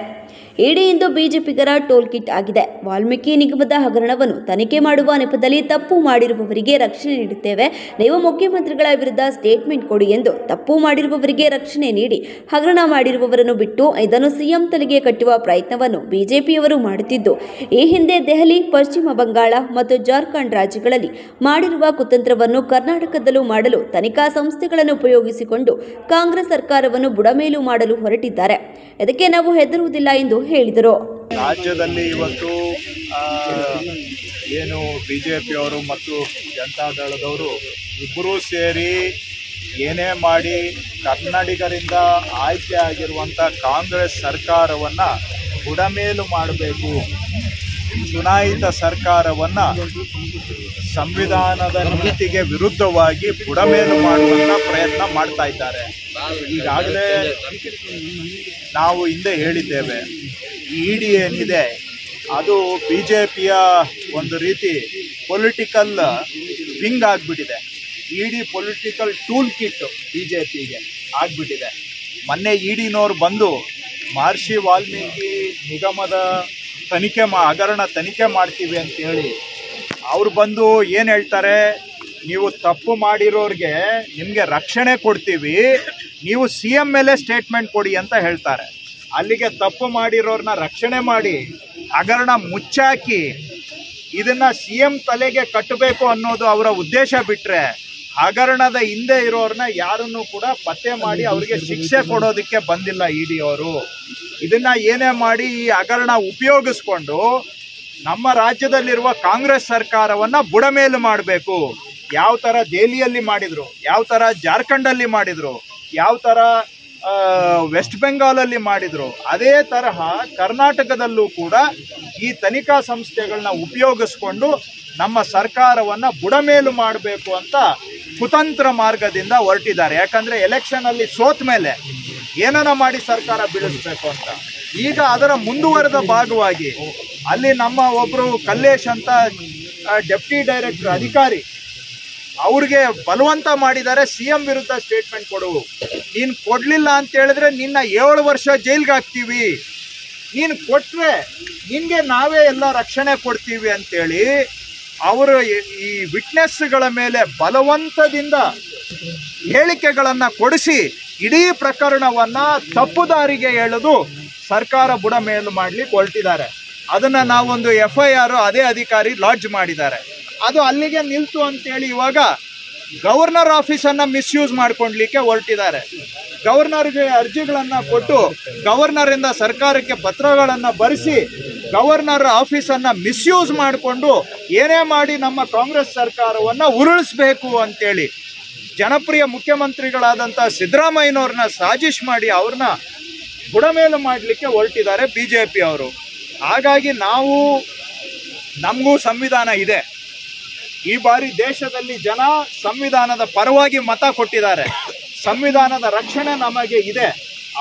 Speaker 1: ಇಡಿ ಇಂದು ಬಿಜೆಪಿಗರ ಟೋಲ್ ಕಿಟ್ ಆಗಿದೆ. ವಾಲ್ಮೀಕಿ ನಿಗಮದ ಹಗರಣವನ್ನು ತನಿಖೆ ಮಾಡುವ ನೆಪದಲ್ಲಿ ತಪ್ಪು ಮಾಡಿರುವವರಿಗೆ ರಕ್ಷಣೆ ನೀಡುತ್ತೇವೆ, ನೀವು ಮುಖ್ಯಮಂತ್ರಿಗಳ ವಿರುದ್ಧ ಸ್ಟೇಟ್ಮೆಂಟ್ ಕೊಡಿ ಎಂದು ತಪ್ಪು ಮಾಡಿರುವವರಿಗೆ ರಕ್ಷಣೆ ನೀಡಿ ಹಗರಣ ಮಾಡಿರುವವರನ್ನು ಬಿಟ್ಟು ಇದನ್ನು ಸಿಎಂ ತಲೆಗೆ ಕಟ್ಟುವ ಪ್ರಯತ್ನವನ್ನು ಬಿಜೆಪಿಯವರು ಮಾಡುತ್ತಿದ್ದು, ಈ ಹಿಂದೆ ದೆಹಲಿ, ಪಶ್ಚಿಮ ಬಂಗಾಳ ಮತ್ತು ಜಾರ್ಖಂಡ್ ರಾಜ್ಯಗಳಲ್ಲಿ ಮಾಡಿರುವ ಕುತಂತ್ರವನ್ನು ಕರ್ನಾಟಕದಲ್ಲೂ ಮಾಡಲು ತನಿಖಾ ಸಂಸ್ಥೆಗಳನ್ನು ಉಪಯೋಗಿಸಿಕೊಂಡು ಕಾಂಗ್ರೆಸ್ ಸರ್ಕಾರವನ್ನು ಬುಡಮೇಲು ಮಾಡಲು ಹೊರಟಿದ್ದಾರೆ. ಇದಕ್ಕೆ ನಾವು ಹೆದರುವುದಿಲ್ಲ ಎಂದು ಹೇಳಿದರು.
Speaker 3: ರಾಜ್ಯದಲ್ಲಿ ಇವತ್ತು ಏನು ಬಿಜೆಪಿಯವರು ಮತ್ತು ಜನತಾದಳದವರು ಇಬ್ಬರೂ ಸೇರಿ ಏನೇ ಮಾಡಿ ಕನ್ನಡಿಗರಿಂದ ಆಯ್ಕೆ ಆಗಿರುವಂಥ ಕಾಂಗ್ರೆಸ್ ಸರ್ಕಾರವನ್ನು ಬುಡಮೇಲು ಮಾಡಬೇಕು, ಚುನಾಯಿತ ಸರ್ಕಾರವನ್ನು ಸಂವಿಧಾನದ ನೀತಿಗೆ ವಿರುದ್ಧವಾಗಿ ಬುಡಮೇಲು ಮಾಡುವಂಥ ಪ್ರಯತ್ನ ಮಾಡ್ತಾ ಇದ್ದಾರೆ. ಈಗಾಗಲೇ ನಾವು ಹಿಂದೆ ಹೇಳಿದ್ದೇವೆ, ಇಡಿ ಏನಿದೆ ಅದು ಬಿಜೆಪಿಯ ಒಂದು ರೀತಿ ಪೊಲಿಟಿಕಲ್ ವಿಂಗ್ ಆಗಿಬಿಟ್ಟಿದೆ. ಇಡಿ ಪೊಲಿಟಿಕಲ್ ಟೂಲ್ ಕಿಟ್ ಬಿಜೆಪಿಗೆ ಆಗಿಬಿಟ್ಟಿದೆ. ಮೊನ್ನೆ ಇಡಿನವ್ರು ಬಂದು ಮಹರ್ಷಿ ವಾಲ್ಮೀಕಿ ನಿಗಮದ ಹಗರಣ ತನಿಖೆ ಮಾಡ್ತೀವಿ ಅಂತೇಳಿ ಅವ್ರು ಬಂದು ಏನು ಹೇಳ್ತಾರೆ, ನೀವು ತಪ್ಪು ಮಾಡಿರೋರಿಗೆ ನಿಮಗೆ ರಕ್ಷಣೆ ಕೊಡ್ತೀವಿ, ನೀವು CM ಮೇಲೆ ಸ್ಟೇಟ್ಮೆಂಟ್ ಕೊಡಿ ಅಂತ ಹೇಳ್ತಾರೆ. ಅಲ್ಲಿಗೆ ತಪ್ಪು ಮಾಡಿರೋರನ್ನ ರಕ್ಷಣೆ ಮಾಡಿ ಹಗರಣ ಮುಚ್ಚಾಕಿ ಇದನ್ನು CM ತಲೆಗೆ ಕಟ್ಟಬೇಕು ಅನ್ನೋದು ಅವರ ಉದ್ದೇಶ ಬಿಟ್ಟರೆ, ಹಗರಣದ ಹಿಂದೆ ಇರೋರನ್ನ ಯಾರನ್ನು ಕೂಡ ಪತ್ತೆ ಮಾಡಿ ಅವರಿಗೆ ಶಿಕ್ಷೆ ಕೊಡೋದಕ್ಕೆ ಬಂದಿಲ್ಲ ಇಡಿ ಅವರು. ಇದನ್ನು ಏನೇ ಮಾಡಿ ಈ ಹಗರಣ ಉಪಯೋಗಿಸ್ಕೊಂಡು ನಮ್ಮ ರಾಜ್ಯದಲ್ಲಿರುವ ಕಾಂಗ್ರೆಸ್ ಸರ್ಕಾರವನ್ನು ಬುಡಮೇಲು ಮಾಡಬೇಕು. ಯಾವ ಥರ ದೆಹಲಿಯಲ್ಲಿ ಮಾಡಿದರು, ಯಾವ ಥರ ಜಾರ್ಖಂಡಲ್ಲಿ ಮಾಡಿದರು, ಯಾವ ಥರ ವೆಸ್ಟ್ ಬೆಂಗಾಲಲ್ಲಿ ಮಾಡಿದರು, ಅದೇ ತರಹ ಕರ್ನಾಟಕದಲ್ಲೂ ಕೂಡ ಈ ತನಿಖಾ ಸಂಸ್ಥೆಗಳನ್ನ ಉಪಯೋಗಿಸ್ಕೊಂಡು ನಮ್ಮ ಸರ್ಕಾರವನ್ನು ಬುಡಮೇಲು ಮಾಡಬೇಕು ಅಂತ ಕುತಂತ್ರ ಮಾರ್ಗದಿಂದ ಹೊರಟಿದ್ದಾರೆ. ಯಾಕಂದರೆ ಎಲೆಕ್ಷನಲ್ಲಿ ಸೋತ ಮೇಲೆ ಏನನ್ನ ಮಾಡಿ ಸರ್ಕಾರ ಬೀಳಿಸ್ಬೇಕು ಅಂತ. ಈಗ ಅದರ ಮುಂದುವರೆದ ಭಾಗವಾಗಿ ಅಲ್ಲಿ ನಮ್ಮ ಒಬ್ಬರು ಕಲ್ಲೇಶ್ ಅಂತ ಡೆಪ್ಟಿ ಡೈರೆಕ್ಟರ್ ಅಧಿಕಾರಿ ಅವ್ರಿಗೆ ಬಲವಂತ ಮಾಡಿದ್ದಾರೆ, CM ವಿರುದ್ಧ ಸ್ಟೇಟ್ಮೆಂಟ್ ಕೊಡು, ನೀನು ಕೊಡಲಿಲ್ಲ ಅಂತ ಹೇಳಿದ್ರೆ ನಿನ್ನ 7 ವರ್ಷ ಜೈಲ್ಗೆ ಹಾಕ್ತೀವಿ, ನೀನು ಕೊಟ್ಟರೆ ನಿನಗೆ ನಾವೇ ಎಲ್ಲ ರಕ್ಷಣೆ ಕೊಡ್ತೀವಿ ಅಂತೇಳಿ ಅವರು ಈ ವಿಟ್ನೆಸ್ಗಳ ಮೇಲೆ ಬಲವಂತದಿಂದ ಹೇಳಿಕೆಗಳನ್ನು ಕೊಡಿಸಿ ಇಡೀ ಪ್ರಕರಣವನ್ನು ತಪ್ಪುದಾರಿಗೆ ಎಳೆದು ಸರ್ಕಾರ ಬುಡಮೇಲು ಮಾಡಲಿಕ್ಕೆ ಹೊರಟಿದ್ದಾರೆ. ಅದನ್ನು ನಾವೊಂದು FIR ಅದೇ ಅಧಿಕಾರಿ ಲಾಡ್ಜ್ ಮಾಡಿದ್ದಾರೆ. ಅದು ಅಲ್ಲಿಗೆ ನಿಲ್ತು ಅಂತೇಳಿ ಇವಾಗ ಗವರ್ನರ್ ಆಫೀಸನ್ನು ಮಿಸ್ಯೂಸ್ ಮಾಡ್ಕೊಳ್ಲಿಕ್ಕೆ ಹೊರಟಿದ್ದಾರೆ. ಗವರ್ನರ್ಗೆ ಅರ್ಜಿಗಳನ್ನು ಕೊಟ್ಟು ಗವರ್ನರಿಂದ ಸರ್ಕಾರಕ್ಕೆ ಪತ್ರಗಳನ್ನು ಬರೆಸಿ ಗವರ್ನರ್ ಆಫೀಸನ್ನು ಮಿಸ್ಯೂಸ್ ಮಾಡಿಕೊಂಡು ಏನೇ ಮಾಡಿ ನಮ್ಮ ಕಾಂಗ್ರೆಸ್ ಸರ್ಕಾರವನ್ನು ಉರುಳಿಸಬೇಕು ಅಂತೇಳಿ ಜನಪ್ರಿಯ ಮುಖ್ಯಮಂತ್ರಿಗಳಾದಂಥ ಸಿದ್ದರಾಮಯ್ಯನವ್ರನ್ನ ಸಾಜಿಶ್ ಮಾಡಿ ಅವ್ರನ್ನ ಬುಡಮೇಲು ಮಾಡಲಿಕ್ಕೆ ಹೊರಟಿದ್ದಾರೆ BJP ಅವರು. ಹಾಗಾಗಿ ನಾವು ನಮಗೂ ಸಂವಿಧಾನ ಇದೆ. ಈ ಬಾರಿ ದೇಶದಲ್ಲಿ ಜನ ಸಂವಿಧಾನದ ಪರವಾಗಿ ಮತ ಕೊಟ್ಟಿದ್ದಾರೆ. ಸಂವಿಧಾನದ ರಕ್ಷಣೆ ನಮಗೆ ಇದೆ.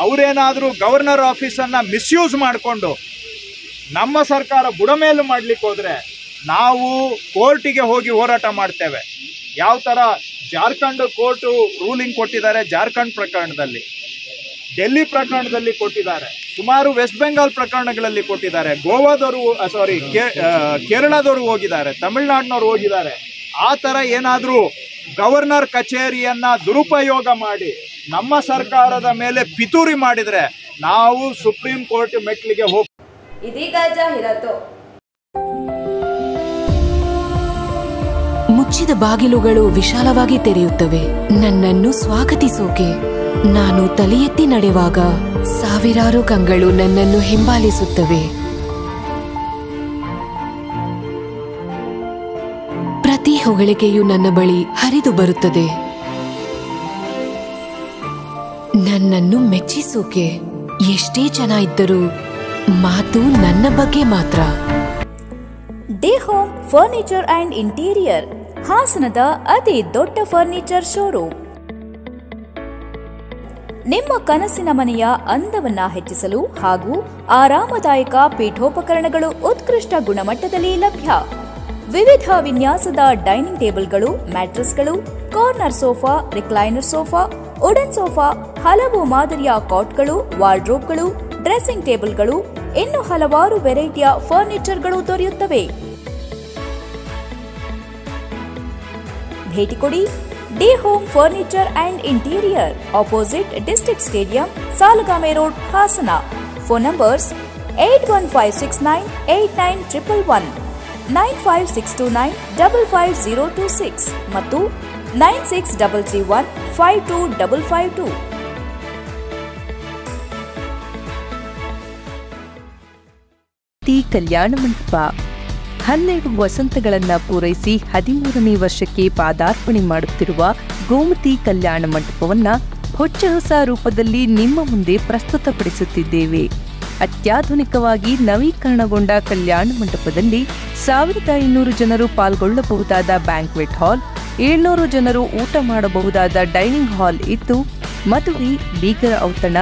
Speaker 3: ಅವರೇನಾದರೂ ಗವರ್ನರ್ ಆಫೀಸನ್ನು ಮಿಸ್ಯೂಸ್ ಮಾಡಿಕೊಂಡು ನಮ್ಮ ಸರ್ಕಾರ ಬುಡಮೇಲು ಮಾಡಲಿಕ್ಕೆ ಹೋದರೆ ನಾವು ಕೋರ್ಟಿಗೆ ಹೋಗಿ ಹೋರಾಟ ಮಾಡ್ತೇವೆ. ಯಾವ ಥರ ಜಾರ್ಖಂಡ್ ಕೋರ್ಟು ರೂಲಿಂಗ್ ಕೊಟ್ಟಿದ್ದಾರೆ, ಜಾರ್ಖಂಡ್ ಪ್ರಕರಣದಲ್ಲಿ, ಡೆಲ್ಲಿ ಪ್ರಕರಣದಲ್ಲಿ ಕೊಟ್ಟಿದ್ದಾರೆ, ಸುಮಾರು ವೆಸ್ಟ್ ಬೆಂಗಾಲ್ ಪ್ರಕರಣಗಳಲ್ಲಿ ಕೊಟ್ಟಿದ್ದಾರೆ, ಗೋವಾದವರು ಕೇರಳದವರು ಹೋಗಿದ್ದಾರೆ, ತಮಿಳುನಾಡಿನವರು ಹೋಗಿದ್ದಾರೆ. ಆ ಥರ ಏನಾದರೂ ಗವರ್ನರ್ ಕಚೇರಿಯನ್ನು ದುರುಪಯೋಗ ಮಾಡಿ ನಮ್ಮ ಸರ್ಕಾರದ ಮೇಲೆ ಪಿತೂರಿ ಮಾಡಿದರೆ ನಾವು ಸುಪ್ರೀಂ ಕೋರ್ಟ್ ಮೆಟ್ಲಿಗೆ ಹೋಗಿ.
Speaker 1: ಇದೀಗ ಜಾಹೀರಾತು.
Speaker 5: ಮುಚ್ಚಿದ ಬಾಗಿಲುಗಳು ವಿಶಾಲವಾಗಿ ತೆರೆಯುತ್ತವೆ ನನ್ನನ್ನು ಸ್ವಾಗತಿಸೋಕೆ. ನಾನು ತಲೆ ಎತ್ತಿ ನಡೆವಾಗ ಸಾವಿರಾರು ಕಂಗಳು ನನ್ನನ್ನು ಹಿಂಬಾಲಿಸುತ್ತವೆ. ಪ್ರತಿ ಹೊಗಳಿಕೆಯು ನನ್ನ ಬಳಿ ಹರಿದು ಬರುತ್ತದೆ, ನನ್ನನ್ನು ಮೆಚ್ಚಿಸೋಕೆ. ಎಷ್ಟೇ ಜನ ಇದ್ದರೂ ಮಾತು ನನ್ನ ಬಗ್ಗೆ ಮಾತ್ರ.
Speaker 6: Day home furniture and interior, ಹಾಸನದ ಅತಿ ದೊಡ್ಡ ಫರ್ನಿಚರ್ ಶೋರೂಮ್. ನಿಮ್ಮ ಕನಸಿನ ಮನೆಯ ಅಂದವನ್ನ ಹೆಚ್ಚಿಸಲು ಹಾಗೂ ಆರಾಮದಾಯಕ ಪೀಠೋಪಕರಣಗಳು ಉತ್ಕೃಷ್ಟ ಗುಣಮಟ್ಟದಲ್ಲಿ ಲಭ್ಯ. ವಿವಿಧ ವಿನ್ಯಾಸದ ಡೈನಿಂಗ್ ಟೇಬಲ್ಗಳು, ಮ್ಯಾಟ್ರೆಸ್ಗಳು, corner sofa, recliner sofa, wooden sofa, ಹಲವು ಮಾದರಿಯ ಕಾಟ್ಗಳು, ವಾರ್ಡ್ರೋಬ್ಗಳು, ಡ್ರೆಸ್ಸಿಂಗ್ ಟೇಬಲ್ಗಳು, ಇನ್ನು ಹಲವಾರು ವೆರೈಟಿಯ ಫರ್ನಿಚರ್ಗಳು ದೊರೆಯುತ್ತವೆ. ಭೇಟಿ ಕೊಡಿ day home furniture and interior, opposite district stadium, Salagame road, Hassan. Phone numbers 8156989111, 9562955026 ಮತ್ತು 9633152552.
Speaker 7: ಕಲ್ಯಾಣ ಮಂಟಪ 12 ವಸಂತಗಳನ್ನ ಪೂರೈಸಿ 13ನೇ ವರ್ಷಕ್ಕೆ ಪಾದಾರ್ಪಣೆ ಮಾಡುತ್ತಿರುವ ಗೋಮತಿ ಕಲ್ಯಾಣ ಮಂಟಪವನ್ನ ಹೊಚ್ಚ ಹೊಸ ರೂಪದಲ್ಲಿ ನಿಮ್ಮ ಮುಂದೆ ಪ್ರಸ್ತುತಪಡಿಸುತ್ತಿದ್ದೇವೆ. ಅತ್ಯಾಧುನಿಕವಾಗಿ ನವೀಕರಣಗೊಂಡ ಕಲ್ಯಾಣ ಮಂಟಪದಲ್ಲಿ 1500 ಜನರು ಪಾಲ್ಗೊಳ್ಳಬಹುದಾದ ಬ್ಯಾಂಕ್ವೆಟ್ ಹಾಲ್, 700 ಜನರು ಊಟ ಮಾಡಬಹುದಾದ ಡೈನಿಂಗ್ ಹಾಲ್ ಇದ್ದು, ಮದುವೆ, ಬೀಗರ ಔತಣ,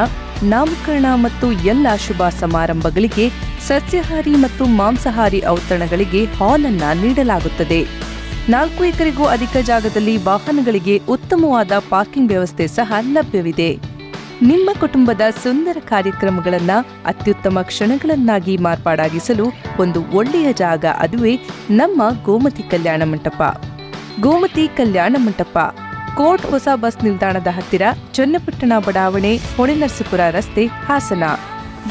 Speaker 7: ನಾಮಕರಣ ಮತ್ತು ಎಲ್ಲ ಶುಭ ಸಮಾರಂಭಗಳಿಗೆ, ಸಸ್ಯಾಹಾರಿ ಮತ್ತು ಮಾಂಸಾಹಾರಿ ಔತಣಗಳಿಗೆ ಹಾಲ್ ಅನ್ನು ನೀಡಲಾಗುತ್ತದೆ. 4 ಎಕರೆಗೂ ಅಧಿಕ ಜಾಗದಲ್ಲಿ ವಾಹನಗಳಿಗೆ ಉತ್ತಮವಾದ ಪಾರ್ಕಿಂಗ್ ವ್ಯವಸ್ಥೆ ಸಹ ಲಭ್ಯವಿದೆ. ನಿಮ್ಮ ಕುಟುಂಬದ ಸುಂದರ ಕಾರ್ಯಕ್ರಮಗಳನ್ನು ಅತ್ಯುತ್ತಮ ಕ್ಷಣಗಳನ್ನಾಗಿ ಮಾರ್ಪಾಡಾಗಿಸಲು ಒಂದು ಒಳ್ಳೆಯ ಜಾಗ, ಅದುವೇ ನಮ್ಮ ಗೋಮತಿ ಕಲ್ಯಾಣ ಮಂಟಪ. ಗೋಮತಿ ಕಲ್ಯಾಣ ಮಂಟಪ, ಕೋರ್ಟ್ ಹೊಸ ಬಸ್ ನಿಲ್ದಾಣದ ಹತ್ತಿರ, ಚನ್ನಪಟ್ಟಣ ಬಡಾವಣೆ, ಹೊಳೆನರಸೀಪುರ ರಸ್ತೆ, ಹಾಸನ.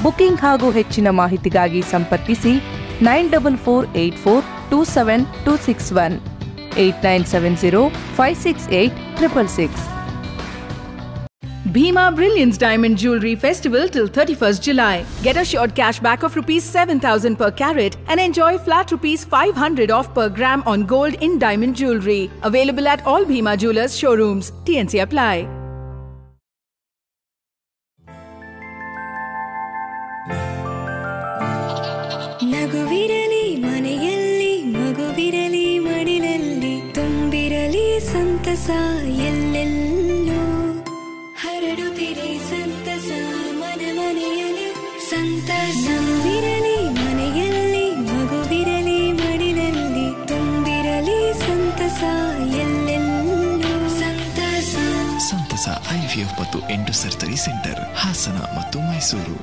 Speaker 7: ಬುಕಿಂಗ್ ಹಾಗೂ ಹೆಚ್ಚಿನ ಮಾಹಿತಿಗಾಗಿ ಸಂಪರ್ಕಿಸಿ 9448427261, 8970568666.
Speaker 8: Bhima Brilliance Diamond Jewelry Festival till 31st July. Get assured cashback of ₹7,000 per carat and enjoy flat ₹500 off per gram on gold in diamond jewelry. Available at all Bhima Jewelers showrooms. TNC apply.
Speaker 9: ನಗುವಿರಲಿ ಮನೆಯಲ್ಲಿ, ಮಗುವಿರಲಿ ಮಡಿಲಲ್ಲಿ, ತುಂಬಿರಲಿ ಸಂತಸ ಎಲ್ಲೆಲ್ಲೂ, ಹರಡುತ್ತಿರಿ ಸಂತಸ ಮನ ಮನೆಯಲ್ಲಿ ಸಂತಸ. ನಗುವಿರಲಿ ಮನೆಯಲ್ಲಿ, ಮಗುವಿರಲಿ ಮಡಿಲಲ್ಲಿ, ತುಂಬಿರಲಿ ಸಂತಸ ಎಲ್ಲೆಲ್ಲೂ ಸಂತಸ.
Speaker 10: ಸಂತಸ IVF ಮತ್ತು ಎಂಡೋ ಸರ್ಜರಿ ಸೆಂಟರ್, ಹಾಸನ ಮತ್ತು ಮೈಸೂರು.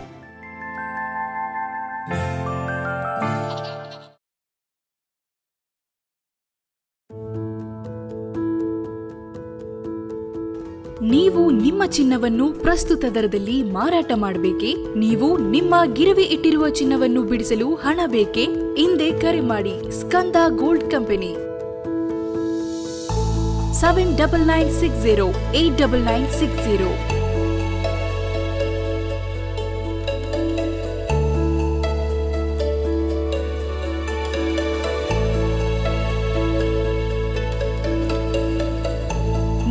Speaker 11: ನೀವು ನಿಮ್ಮ ಚಿನ್ನವನ್ನು ಪ್ರಸ್ತುತ ದರದಲ್ಲಿ ಮಾರಾಟ ಮಾಡಬೇಕೇ? ನೀವು ನಿಮ್ಮ ಗಿರವಿ ಇಟ್ಟಿರುವ ಚಿನ್ನವನ್ನು ಬಿಡಿಸಲು ಹಣ ಬೇಕೇ? ಹಿಂದೆ ಕರೆ ಮಾಡಿ ಸ್ಕಂದ ಗೋಲ್ಡ್ ಕಂಪನಿ 7996089960.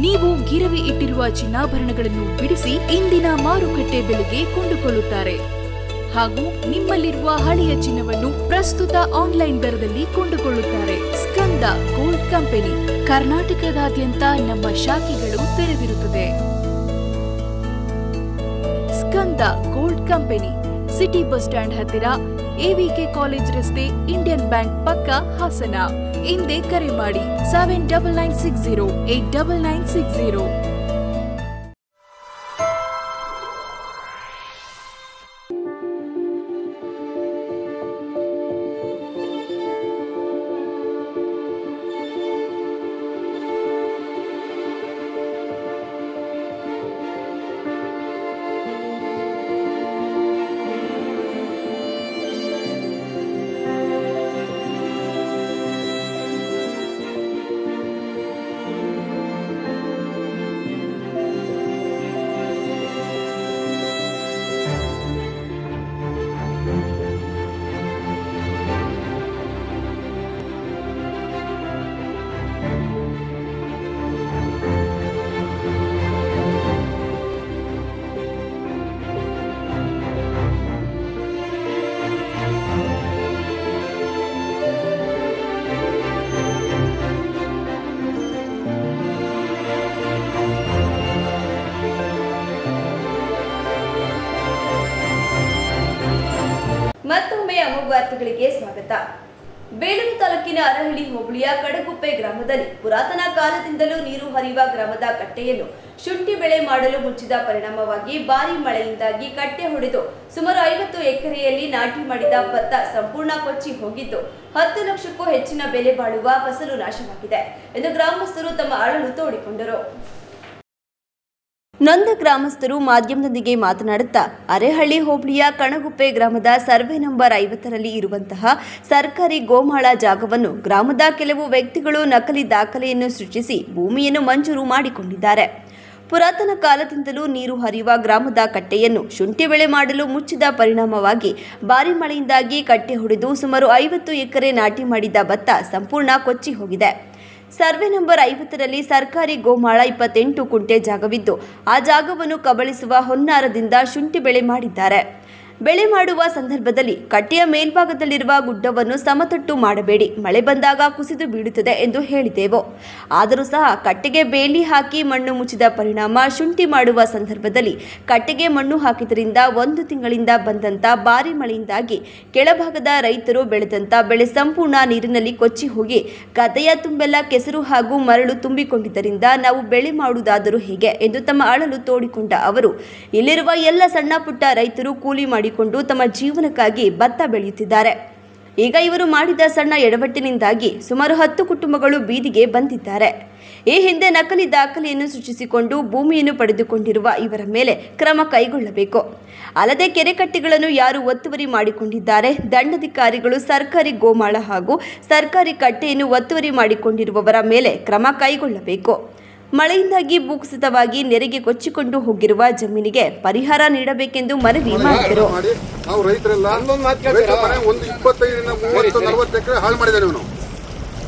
Speaker 11: ನೀವು ಗಿರವಿ ಇಟ್ಟಿರುವ ಚಿನ್ನಾಭರಣಗಳನ್ನು ಬಿಡಿಸಿ ಇಂದಿನ ಮಾರುಕಟ್ಟೆ ಬೆಲೆಗೆ ಕೊಂಡುಕೊಳ್ಳುತ್ತಾರೆ. ಹಾಗೂ ನಿಮ್ಮಲ್ಲಿರುವ ಹಳೆಯ ಚಿನ್ನವನ್ನು ಪ್ರಸ್ತುತ ಆನ್ಲೈನ್ ದರದಲ್ಲಿ ಕೊಂಡುಕೊಳ್ಳುತ್ತಾರೆ. ಸ್ಕಂದ ಗೋಲ್ಡ್ ಕಂಪನಿ ಕರ್ನಾಟಕದಾದ್ಯಂತ ನಮ್ಮ ಶಾಖೆಗಳು ತೆರೆದಿರುತ್ತದೆ. Skanda gold company city bus stand ಹತ್ತಿರ, ಎವಿಕೆ ಕಾಲೇಜ್ ರಸ್ತೆ, ಇಂಡಿಯನ್ ಬ್ಯಾಂಕ್ ಪಕ್ಕ, ಹಾಸನ. ಹಿಂದೆ ಕರೆ ಮಾಡಿ 7996089960.
Speaker 1: ಮತ್ತೊಮ್ಮೆ ಅಮೋಘ ವಾರ್ತೆಗಳಿಗೆ ಸ್ವಾಗತ. ಬೇಲೂರು ತಾಲೂಕಿನ ಅರಹಳ್ಳಿ ಹೋಬಳಿಯ ಕಡಗುಪ್ಪೆ ಗ್ರಾಮದಲ್ಲಿ ಪುರಾತನ ಕಾಲದಿಂದಲೂ ನೀರು ಹರಿಯುವ ಗ್ರಾಮದ ಕಟ್ಟೆಯನ್ನು ಶುಂಠಿ ಬೆಳೆ ಮಾಡಲು ಮುಚ್ಚಿದ ಪರಿಣಾಮವಾಗಿ ಭಾರೀ ಮಳೆಯಿಂದಾಗಿ ಕಟ್ಟೆ ಹೊಡೆದು ಸುಮಾರು 50 ಎಕರೆಯಲ್ಲಿ ನಾಟಿ ಮಾಡಿದ ಭತ್ತ ಸಂಪೂರ್ಣ ಕೊಚ್ಚಿ ಹೋಗಿದ್ದು 10 ಲಕ್ಷಕ್ಕೂ ಹೆಚ್ಚಿನ ಬೆಲೆ ಬಾಳುವ ಫಸಲು ನಾಶವಾಗಿದೆ ಎಂದು ಗ್ರಾಮಸ್ಥರು ತಮ್ಮ ಅಳಲು ತೋಡಿಕೊಂಡರು. ನೊಂದ ಗ್ರಾಮಸ್ಥರು ಮಾಧ್ಯಮದೊಂದಿಗೆ ಮಾತನಾಡುತ್ತಾ ಅರೇಹಳ್ಳಿ ಹೋಬಳಿಯ ಕಣಗುಪ್ಪೆ ಗ್ರಾಮದ ಸರ್ವೆ ನಂಬರ್ 50ರಲ್ಲಿ ಇರುವಂತಹ ಸರ್ಕಾರಿ ಗೋಮಾಳ ಜಾಗವನ್ನು ಗ್ರಾಮದ ಕೆಲವು ವ್ಯಕ್ತಿಗಳು ನಕಲಿ ದಾಖಲೆಯನ್ನು ಸೃಷ್ಟಿಸಿ ಭೂಮಿಯನ್ನು ಮಂಜೂರು ಮಾಡಿಕೊಂಡಿದ್ದಾರೆ. ಪುರಾತನ ಕಾಲದಿಂದಲೂ ನೀರು ಹರಿಯುವ ಗ್ರಾಮದ ಕಟ್ಟೆಯನ್ನು ಶುಂಠಿ ಬೆಳೆ ಮಾಡಲು ಮುಚ್ಚಿದ ಪರಿಣಾಮವಾಗಿ ಭಾರೀ ಮಳೆಯಿಂದಾಗಿ ಕಟ್ಟೆ ಹೊಡೆದು ಸುಮಾರು 50 ಎಕರೆ ನಾಟಿ ಮಾಡಿದ ಭತ್ತ ಸಂಪೂರ್ಣ ಕೊಚ್ಚಿ ಹೋಗಿದೆ. ಸರ್ವೆ ನಂಬರ್ 50ರಲ್ಲಿ ಸರ್ಕಾರಿ ಗೋಮಾಳ 28 ಕುಂಟೆ ಜಾಗವಿದ್ದು ಆ ಜಾಗವನ್ನು ಕಬಳಿಸುವ ಹೊನ್ನಾರದಿಂದ ಶುಂಠಿ ಬೆಳೆ ಮಾಡಿದ್ದಾರೆ. ಬೆಳೆ ಮಾಡುವ ಸಂದರ್ಭದಲ್ಲಿ ಕಟ್ಟೆಯ ಮೇಲ್ಭಾಗದಲ್ಲಿರುವ ಗುಡ್ಡವನ್ನು ಸಮತಟ್ಟು ಮಾಡಬೇಡಿ, ಮಳೆ ಬಂದಾಗ ಕುಸಿದು ಬೀಳುತ್ತದೆ ಎಂದು ಹೇಳಿದೆವು. ಆದರೂ ಸಹ ಕಟ್ಟೆಗೆ ಬೇಲಿ ಹಾಕಿ ಮಣ್ಣು ಮುಚ್ಚಿದ ಪರಿಣಾಮ ಶುಂಠಿ ಮಾಡುವ ಸಂದರ್ಭದಲ್ಲಿ ಕಟ್ಟೆಗೆ ಮಣ್ಣು ಹಾಕಿದ್ದರಿಂದ 1 ತಿಂಗಳಿಂದ ಬಂದಂತ ಭಾರೀ ಮಳೆಯಿಂದಾಗಿ ಕೆಳಭಾಗದ ರೈತರು ಬೆಳೆದಂತ ಬೆಳೆ ಸಂಪೂರ್ಣ ನೀರಿನಲ್ಲಿ ಕೊಚ್ಚಿ ಹೋಗಿ ಗದ್ದೆಯ ತುಂಬೆಲ್ಲ ಕೆಸರು ಹಾಗೂ ಮರಳು ತುಂಬಿಕೊಂಡಿದ್ದರಿಂದ ನಾವು ಬೆಳೆ ಮಾಡುವುದಾದರೂ ಹೇಗೆ ಎಂದು ತಮ್ಮ ಅಳಲು ತೋಡಿಕೊಂಡ ಅವರು, ಇಲ್ಲಿರುವ ಎಲ್ಲ ಸಣ್ಣ ಪುಟ್ಟ ರೈತರು ಕೂಲಿ ಮಾಡಿಕೊಂಡು ತಮ್ಮ ಜೀವನಕ್ಕಾಗಿ ಭತ್ತ ಬೆಳೆಯುತ್ತಿದ್ದಾರೆ. ಈಗ ಇವರು ಮಾಡಿದ ಸಣ್ಣ ಎಡವಟ್ಟಿನಿಂದಾಗಿ ಸುಮಾರು 10 ಕುಟುಂಬಗಳು ಬೀದಿಗೆ ಬಂದಿದ್ದಾರೆ. ಈ ಹಿಂದೆ ನಕಲಿ ದಾಖಲೆಯನ್ನು ಸೃಷ್ಟಿಸಿಕೊಂಡು ಭೂಮಿಯನ್ನು ಪಡೆದುಕೊಂಡಿರುವ ಇವರ ಮೇಲೆ ಕ್ರಮ ಕೈಗೊಳ್ಳಬೇಕು. ಅಲ್ಲದೆ ಕೆರೆಕಟ್ಟೆಗಳನ್ನು ಯಾರು ಒತ್ತುವರಿ ಮಾಡಿಕೊಂಡಿದ್ದಾರೆ, ದಂಡಾಧಿಕಾರಿಗಳು ಸರ್ಕಾರಿ ಗೋಮಾಳ ಹಾಗೂ ಸರ್ಕಾರಿ ಕಟ್ಟೆಯನ್ನು ಒತ್ತುವರಿ ಮಾಡಿಕೊಂಡಿರುವವರ ಮೇಲೆ ಕ್ರಮ ಕೈಗೊಳ್ಳಬೇಕು. ಮಳೆಯಿಂದಾಗಿ ಭೂಕುಸಿತವಾಗಿ ನೆರೆಗೆ ಕೊಚ್ಚಿಕೊಂಡು ಹೋಗಿರುವ ಜಮೀನಿಗೆ ಪರಿಹಾರ ನೀಡಬೇಕೆಂದು ಮನವಿ ಮಾಡಿದರು.
Speaker 12: ನಾವು ರೈತರೆಲ್ಲ ಒಂದು 25-30-40 ಎಕರೆ ಹಾಳು ಮಾಡಿದ್ದೇವೆ. ನಾವು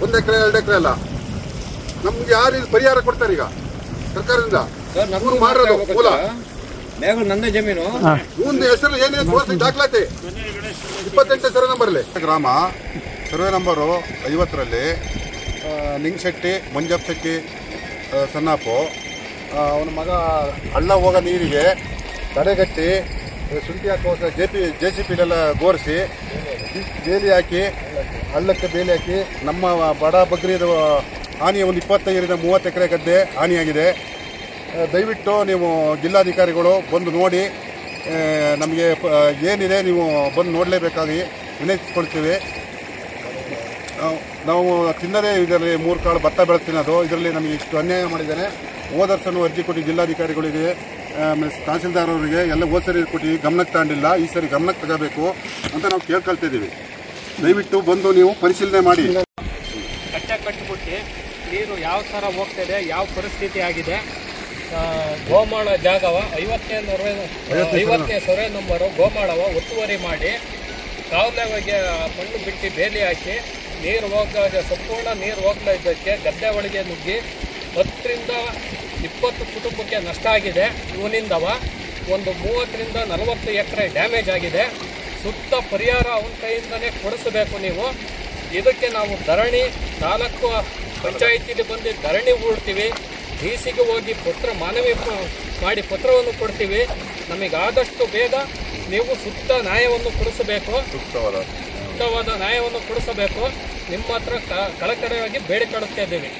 Speaker 12: 1 ಎಕರೆ 2 ಎಕರೆ ಅಲ್ಲ, ನಮ್ಗೆ ಯಾರು ಪರಿಹಾರ ಕೊಡ್ತಾರೆ ಈಗ ಸರ್ಕಾರದಿಂದ? ಮಾಡಿರೋದು ಮೂಲ
Speaker 13: ನನ್ನ ಜಮೀನು
Speaker 12: ಮುಂದೆ ಹೆಸರು ಏನೇನು ತೋರಿಸಿ ದಾಖಲಾತಿ 28 ಸರ್ವೆ ನಂಬರ್ಲಿ ಗ್ರಾಮ ಸರ್ವೆ ನಂಬರು 50ರಲ್ಲಿ ನಿಂಗಶೆಟ್ಟಿ ಮಂಜಪ್ಪ ಶೆಟ್ಟಿ ಸಣ್ಣಪ್ಪು ಅವನ ಮಗ ಹಳ್ಳ ಹೋಗೋ ನೀರಿಗೆ ತಡೆಗಟ್ಟಿ ಶುಂಠಿ ಹಾಕೋಸ JCPಲೆಲ್ಲ ಗೋರಿಸಿ ಬೇಲಿ ಹಾಕಿ ಹಳ್ಳಕ್ಕೆ ಬೇಲಿ ಹಾಕಿ ನಮ್ಮ ಬಡ ಬಗ್ರಿದು ಹಾನಿ ಒಂದು 25-30 ಎಕರೆ ಗದ್ದೆ ಹಾನಿಯಾಗಿದೆ. ದಯವಿಟ್ಟು ನೀವು ಜಿಲ್ಲಾಧಿಕಾರಿಗಳು ಬಂದು ನೋಡಿ, ನಮಗೆ ಏನಿದೆ ನೀವು ಬಂದು ನೋಡಲೇಬೇಕಾಗಿ ವಿನಂತಿಸ್ಕೊಳ್ತೀವಿ. ನಾವು ತಿನ್ನದೇ ಇದರಲ್ಲಿ 3 ಕಾಳು ಭತ್ತ ಬೆಳೆತಿನೋದು, ಇದರಲ್ಲಿ ನಮಗೆ ಇಷ್ಟು ಅನ್ಯಾಯ ಮಾಡಿದ್ದೇನೆ. ಹೋದ ವರ್ಷನೂ ಅರ್ಜಿ ಕೊಟ್ಟು ಜಿಲ್ಲಾಧಿಕಾರಿಗಳಿಗೆ ತಹಸೀಲ್ದಾರ್ ಅವರಿಗೆ ಎಲ್ಲ ಹೋದ ಸರಿ ಕೊಟ್ಟು ಗಮನಕ್ಕೆ ತಗೊಂಡಿಲ್ಲ, ಈ ಸರಿ ಗಮನಕ್ಕೆ ತಗೋಬೇಕು ಅಂತ ನಾವು ಕೇಳ್ಕೊಳ್ತಿದ್ದೀವಿ. ದಯವಿಟ್ಟು ಬಂದು ನೀವು ಪರಿಶೀಲನೆ ಮಾಡಿ.
Speaker 14: ಕಟ್ಟೆ ಕಟ್ಟಿಬಿಟ್ಟು ನೀರು ಯಾವ ಥರ ಹೋಗ್ತಿದೆ, ಯಾವ ಪರಿಸ್ಥಿತಿ ಆಗಿದೆ. ಗೋಮಾಳ ಜಾಗವ 50ನೇ ಸರ್ವೆ ನಂಬರು ಗೋಮಾಳವ ಒತ್ತುವರಿ ಮಾಡಿ ಕಾವಲೆಗೆ ಮಣ್ಣು ಬಿಟ್ಟು ಬೇಲಿ ಹಾಕಿ ನೀರು ಸಂಪೂರ್ಣ ನೀರು ಹೋಗ್ತಾ ಇದ್ದಕ್ಕೆ ಗದ್ದೆ ಒಳಗೆ ನುಗ್ಗಿ 10-20 ಕುಟುಂಬಕ್ಕೆ ನಷ್ಟ ಆಗಿದೆ. ಇವನಿಂದವ ಒಂದು 30-40 ಎಕರೆ ಡ್ಯಾಮೇಜ್ ಆಗಿದೆ. ಸೂಕ್ತ ಪರಿಹಾರ ಅವನ ಕೈಯಿಂದನೇ ಕೊಡಿಸಬೇಕು ನೀವು. ಇದಕ್ಕೆ ನಾವು ಧರಣಿ 4 ಪಂಚಾಯಿತಿಲಿ ಬಂದು ಧರಣಿ ಹೂಡ್ತೀವಿ. ಡಿಸಿಗೆ ಹೋಗಿ ಮನವಿ ಮಾಡಿ ಪತ್ರವನ್ನು ಕೊಡ್ತೀವಿ. ನಮಗಾದಷ್ಟು ಬೇಗ ನೀವು ಸೂಕ್ತ ನ್ಯಾಯವನ್ನು ಕೊಡಿಸಬೇಕು, ಸೂಕ್ತವಾದ ನ್ಯಾಯವನ್ನು ಕೊಡಿಸಬೇಕು. ನಿಮ್ಮ ಹತ್ರ ಕಳಕಳಿಯಾಗಿ ಬೇಡಿಕೊಳ್ಳುತ್ತಾ ಇದ್ದೀವಿ.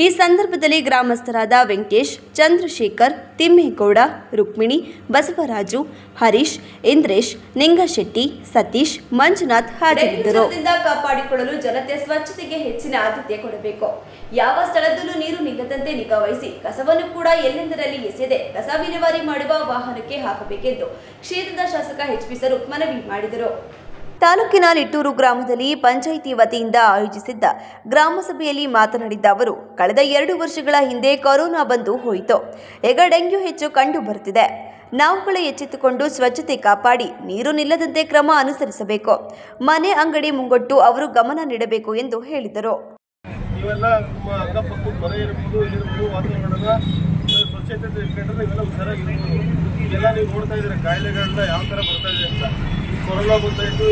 Speaker 1: ಈ ಸಂದರ್ಭದಲ್ಲಿ ಗ್ರಾಮಸ್ಥರಾದ ವೆಂಕಟೇಶ್, ಚಂದ್ರಶೇಖರ್, ತಿಮ್ಮೇಗೌಡ, ರುಕ್ಮಿಣಿ, ಬಸವರಾಜು, ಹರೀಶ್, ಇಂದ್ರೇಶ್, ನಿಂಗಶೆಟ್ಟಿ, ಸತೀಶ್, ಮಂಜುನಾಥ್ ಹಾಜರಿದ್ದರು. ಕಾಪಾಡಿಕೊಳ್ಳಲು ಜನತೆ ಸ್ವಚ್ಛತೆಗೆ ಹೆಚ್ಚಿನ ಆದ್ಯತೆ ಕೊಡಬೇಕು. ಯಾವ ಸ್ಥಳದಲ್ಲೂ ನೀರು ನಿಲ್ಲದಂತೆ ನಿಗಾವಹಿಸಿ ಕಸವನ್ನು ಕೂಡ ಎಲ್ಲೆಂದರಲ್ಲಿ ಎಸೆಯದೆ ಕಸ ವಿಲೇವಾರಿ ಮಾಡುವ ವಾಹನಕ್ಕೆ ಹಾಕಬೇಕೆಂದು ಕ್ಷೇತ್ರದ ಶಾಸಕ ಎಚ್.ಪಿ. ಸ್ವರೂಪ್ ಮನವಿ ಮಾಡಿದರು. ತಾಲೂಕಿನ ನಿಟ್ಟೂರು ಗ್ರಾಮದಲ್ಲಿ ಪಂಚಾಯಿತಿ ವತಿಯಿಂದ ಆಯೋಜಿಸಿದ್ದ ಗ್ರಾಮಸಭೆಯಲ್ಲಿ ಮಾತನಾಡಿದ ಅವರು, ಕಳೆದ 2 ವರ್ಷಗಳ ಹಿಂದೆ ಕೊರೋನಾ ಬಂದು ಹೋಯಿತು. ಈಗ ಡೆಂಗ್ಯೂ ಹೆಚ್ಚು ಕಂಡು ಬರುತ್ತಿದೆ. ನಾವುಗಳೇ ಎಚ್ಚೆತ್ತುಕೊಂಡು ಸ್ವಚ್ಛತೆ ಕಾಪಾಡಿ ನೀರು ನಿಲ್ಲದಂತೆ ಕ್ರಮ ಅನುಸರಿಸಬೇಕು. ಮನೆ ಅಂಗಡಿ ಮುಂಗಟ್ಟು ಅವರು ಗಮನ ನೀಡಬೇಕು ಎಂದು ಹೇಳಿದರು.
Speaker 15: ಇವೆಲ್ಲ ನಮ್ಮ ಅಕ್ಕಪಕ್ಕದ ಮನೆ ಇರ್ಬೋದು, ಇಲ್ಲಿರ್ಬೋದು, ವಾತಾವರಣದ ಸ್ವಚ್ಛತೆ ಇಟ್ಕೊಂಡ್ರೆ ಇವೆಲ್ಲ ಹುಷಾರಾಗಿರ್ಬೋದು. ಇದೆಲ್ಲ ನೀವು ನೋಡ್ತಾ ಇದ್ದೀರಾ ಕಾಯಿಲೆಗಳನ್ನ ಯಾವ ಥರ ಬರ್ತಾ ಇದೆ ಅಂತ. ಕೊರೋನಾ ಬಂದಾಯಿತು,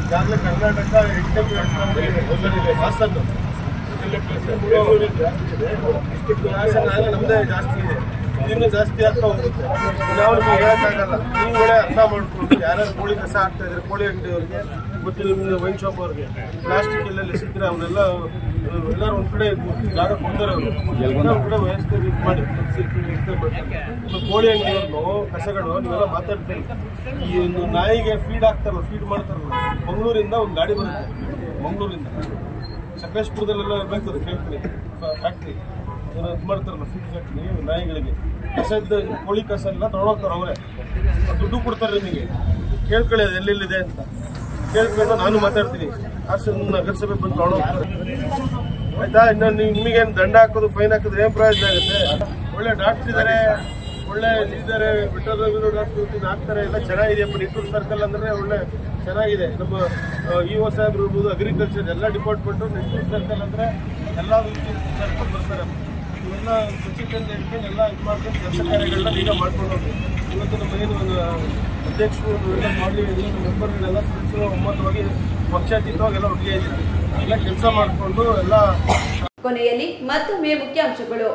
Speaker 15: ಈಗಾಗಲೇ ಕರ್ನಾಟಕ 8ನೇ ಪ್ಲೇಸ್ ಹಾಸನ ನಮ್ಮದೇ ಜಾಸ್ತಿ ಇದೆ. ಇನ್ನೂ ಜಾಸ್ತಿ ಆಗ್ತಾ ಹೋಗುತ್ತೆ. ನಾವು ನಿಮಗೆ ಹೇಳೋಕ್ಕಾಗಲ್ಲ. ನೀವುಗಳೇ ಅರ್ಥ ಮಾಡ್ಕೊಂಡು ಯಾರ್ಯಾರು ಕೋಳಿ ಕಸ ಹಾಕ್ತಾ ಇದ್ದಾರೆ, ಕೋಳಿ ಅಂಗಡಿಯವ್ರಿಗೆ ಮತ್ತು ನಿಮ್ಮ ವೈನ್ ಶಾಪ್ ಅವ್ರಿಗೆ ಪ್ಲಾಸ್ಟಿಕ್ ಎಲ್ಲೆಲ್ಲಿ ಸಿಕ್ಕರೆ ಅವನ್ನೆಲ್ಲ ಎಲ್ಲರೂ ಒಂದು ಕಡೆ ಜಾಗ ಕೊಡ್ತಾರೆ. ಅವರು ಎಲ್ಲ ಒಂದು ಕಡೆ ವ್ಯವಸ್ಥೆ ಮಾಡಿ ವ್ಯವಸ್ಥೆ ಮಾಡ್ತಾರೆ. ಕೋಳಿ ಅಂಗಡಿಯವ್ರನ್ನು ಕಸಗಳು ನೀವೆಲ್ಲ ಮಾತಾಡ್ತೀರಿ. ಈ ಒಂದು ನಾಯಿಗೆ ಫೀಡ್ ಹಾಕ್ತಾರಲ್ಲ, ಫೀಡ್ ಮಾಡ್ತಾರಲ್ಲ, ಮಂಗಳೂರಿಂದ ಒಂದು ಗಾಡಿ ಬರುತ್ತೆ. ಮಂಗಳೂರಿಂದ ಸಕಲೇಶ್ಪುರದಲ್ಲೆಲ್ಲ ಇರಬೇಕು ಅದು ಫ್ಯಾಕ್ಟ್ರಿ ಇದು ಮಾಡ್ತಾರಲ್ಲ, ಫೀಡ್ ಫ್ಯಾಕ್ಟ್ರಿ ನಾಯಿಗಳಿಗೆ. ಕಸದ ಕೋಳಿ ಕಸ ಎಲ್ಲ ತೊಗೊಂಡೋಗ್ತಾರೆ ಅವರೇ. ದುಡ್ಡು ಕೊಡ್ತಾರೆ ನಿಮಗೆ. ಕೇಳ್ಕೊಳ್ಳಿ ಅದು ಎಲ್ಲೆಲ್ಲಿದೆ ಅಂತ ಕೇಳ್ಕೊಂಡು ನಾನು ಮಾತಾಡ್ತೀನಿ. ಹಾಸನ ನಗರಸಭೆ ಬಂದು ತೊಗೊಂಡೋಗ್ತಾರೆ ಆಯ್ತಾ. ಇನ್ನು ನಿಮಗೇನು ದಂಡ ಹಾಕೋದು, ಫೈನ್ ಹಾಕೋದು ಏನು ಪ್ರಯೋಜನ ಆಗುತ್ತೆ? ಒಳ್ಳೆ ಡಾಕ್ಟರ್ ಇದ್ದಾರೆ, ಒಳ್ಳೆ ಇದ್ದಾರೆ, ವೆಟರ್ನರಿ ಡಾಕ್ಟರ್ ಹಾಕ್ತಾರೆ, ಎಲ್ಲ ಚೆನ್ನಾಗಿದೆಯಪ್ಪ. ನಿಟ್ಟೂರು ಸರ್ಕಲ್ ಅಂದರೆ ಒಳ್ಳೆ ಚೆನ್ನಾಗಿದೆ. ನಮ್ಮ ಇಒ ಸಾಹೇಬ್ರು ಇರ್ಬೋದು, ಅಗ್ರಿಕಲ್ಚರ್ ಎಲ್ಲ ಡಿಪಾರ್ಟ್ಮೆಂಟು ನಿಟ್ಟೂರು ಸರ್ಕಲ್ ಅಂದರೆ ಎಲ್ಲ ಸರ್ಕಲ್ ಬರ್ತಾರೆ. ಇವೆಲ್ಲ ಸ್ವಚ್ಛತೆಯಿಂದ ಇಟ್ಕೊಂಡು ಎಲ್ಲ ಇದು ಮಾಡ್ಕೊಂಡು ಕೆಲಸ ಕಾರ್ಯಗಳನ್ನ ಈಗ ಮಾಡ್ಕೊಂಡು ಹೋಗಿ ಇವತ್ತು ನಮ್ಮ ಏನು ಅಧ್ಯಕ್ಷರು ಎಲ್ಲ ಮಾಡಲಿ, ಮೆಂಬರ್ಗಳೆಲ್ಲ ಸದಸ್ಯರು ಒಮ್ಮತವಾಗಿ ಪಕ್ಷಾತೀತವಾಗಿ ಎಲ್ಲ ಒಟ್ಟಿಗೆ ಇದ್ದೀವಿ. ಎಲ್ಲ ಕೆಲಸ ಮಾಡಿಕೊಂಡು ಎಲ್ಲ.
Speaker 1: ಕೊನೆಯಲ್ಲಿ ಮತ್ತೊಮ್ಮೆ ಮುಖ್ಯಾಂಶಗಳು.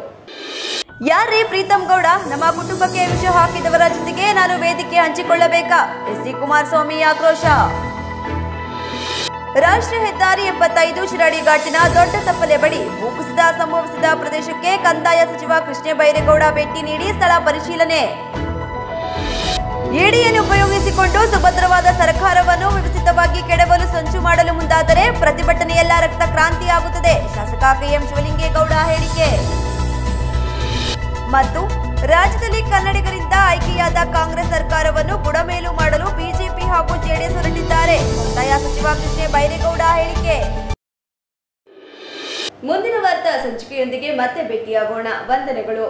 Speaker 1: ಯಾರೇ ಪ್ರೀತಮ್ ಗೌಡ, ನಮ್ಮ ಕುಟುಂಬಕ್ಕೆ ವಿಷ ಹಾಕಿದವರ ಜೊತೆಗೆ ನಾನು ವೇದಿಕೆ ಹಂಚಿಕೊಳ್ಳಬೇಕಾ? ಎಸ್.ಡಿ. ಕುಮಾರಸ್ವಾಮಿ ಆಕ್ರೋಶ. ರಾಷ್ಟ್ರೀಯ ಹೆದ್ದಾರಿ 75 ಶಿರಾಡಿ ಘಾಟಿನ ದೊಡ್ಡ ತಪ್ಪಲೆ ಬಳಿ ಭೂಕುಸಿತ ಸಂಭವಿಸಿದ ಪ್ರದೇಶಕ್ಕೆ ಕಂದಾಯ ಸಚಿವ ಕೃಷ್ಣ ಬೈರೇಗೌಡ ಭೇಟಿ ನೀಡಿ ಸ್ಥಳ ಪರಿಶೀಲನೆ. ಇಡಿಯನ್ನು ಉಪಯೋಗಿಸಿಕೊಂಡು ಸುಭದ್ರವಾದ ಸರ್ಕಾರವನ್ನು ವ್ಯವಸ್ಥಿತವಾಗಿ ಕೆಡವಲು ಸಂಚು ಮಾಡಲು ಮುಂದಾದರೆ ಪ್ರತಿಭಟನೆಯೆಲ್ಲ ರಕ್ತ ಕ್ರಾಂತಿಯಾಗುತ್ತದೆ, ಶಾಸಕ ಕೆ.ಎಂ. ಶಿವಲಿಂಗೇಗೌಡ ಹೇಳಿಕೆ. ಮತ್ತು ರಾಜ್ಯದಲ್ಲಿ ಕನ್ನಡಿಗರಿಂದ ಆಯ್ಕೆಯಾದ ಕಾಂಗ್ರೆಸ್ ಸರ್ಕಾರವನ್ನು ಬುಡಮೇಲು ಮಾಡಲು ಬಿಜೆಪಿ ಹಾಗೂ ಜೆಡಿಎಸ್ ಹೊರಟಿದ್ದಾರೆ, ಕಂದಾಯ ಸಚಿವ ಕೃಷ್ಣ ಬೈರೇಗೌಡ ಹೇಳಿಕೆ. ಮುಂದಿನ ವಾರ್ತಾ ಸಂಚಿಕೆಯೊಂದಿಗೆ ಮತ್ತೆ ಭೇಟಿಯಾಗೋಣ. ವಂದನೆಗಳು.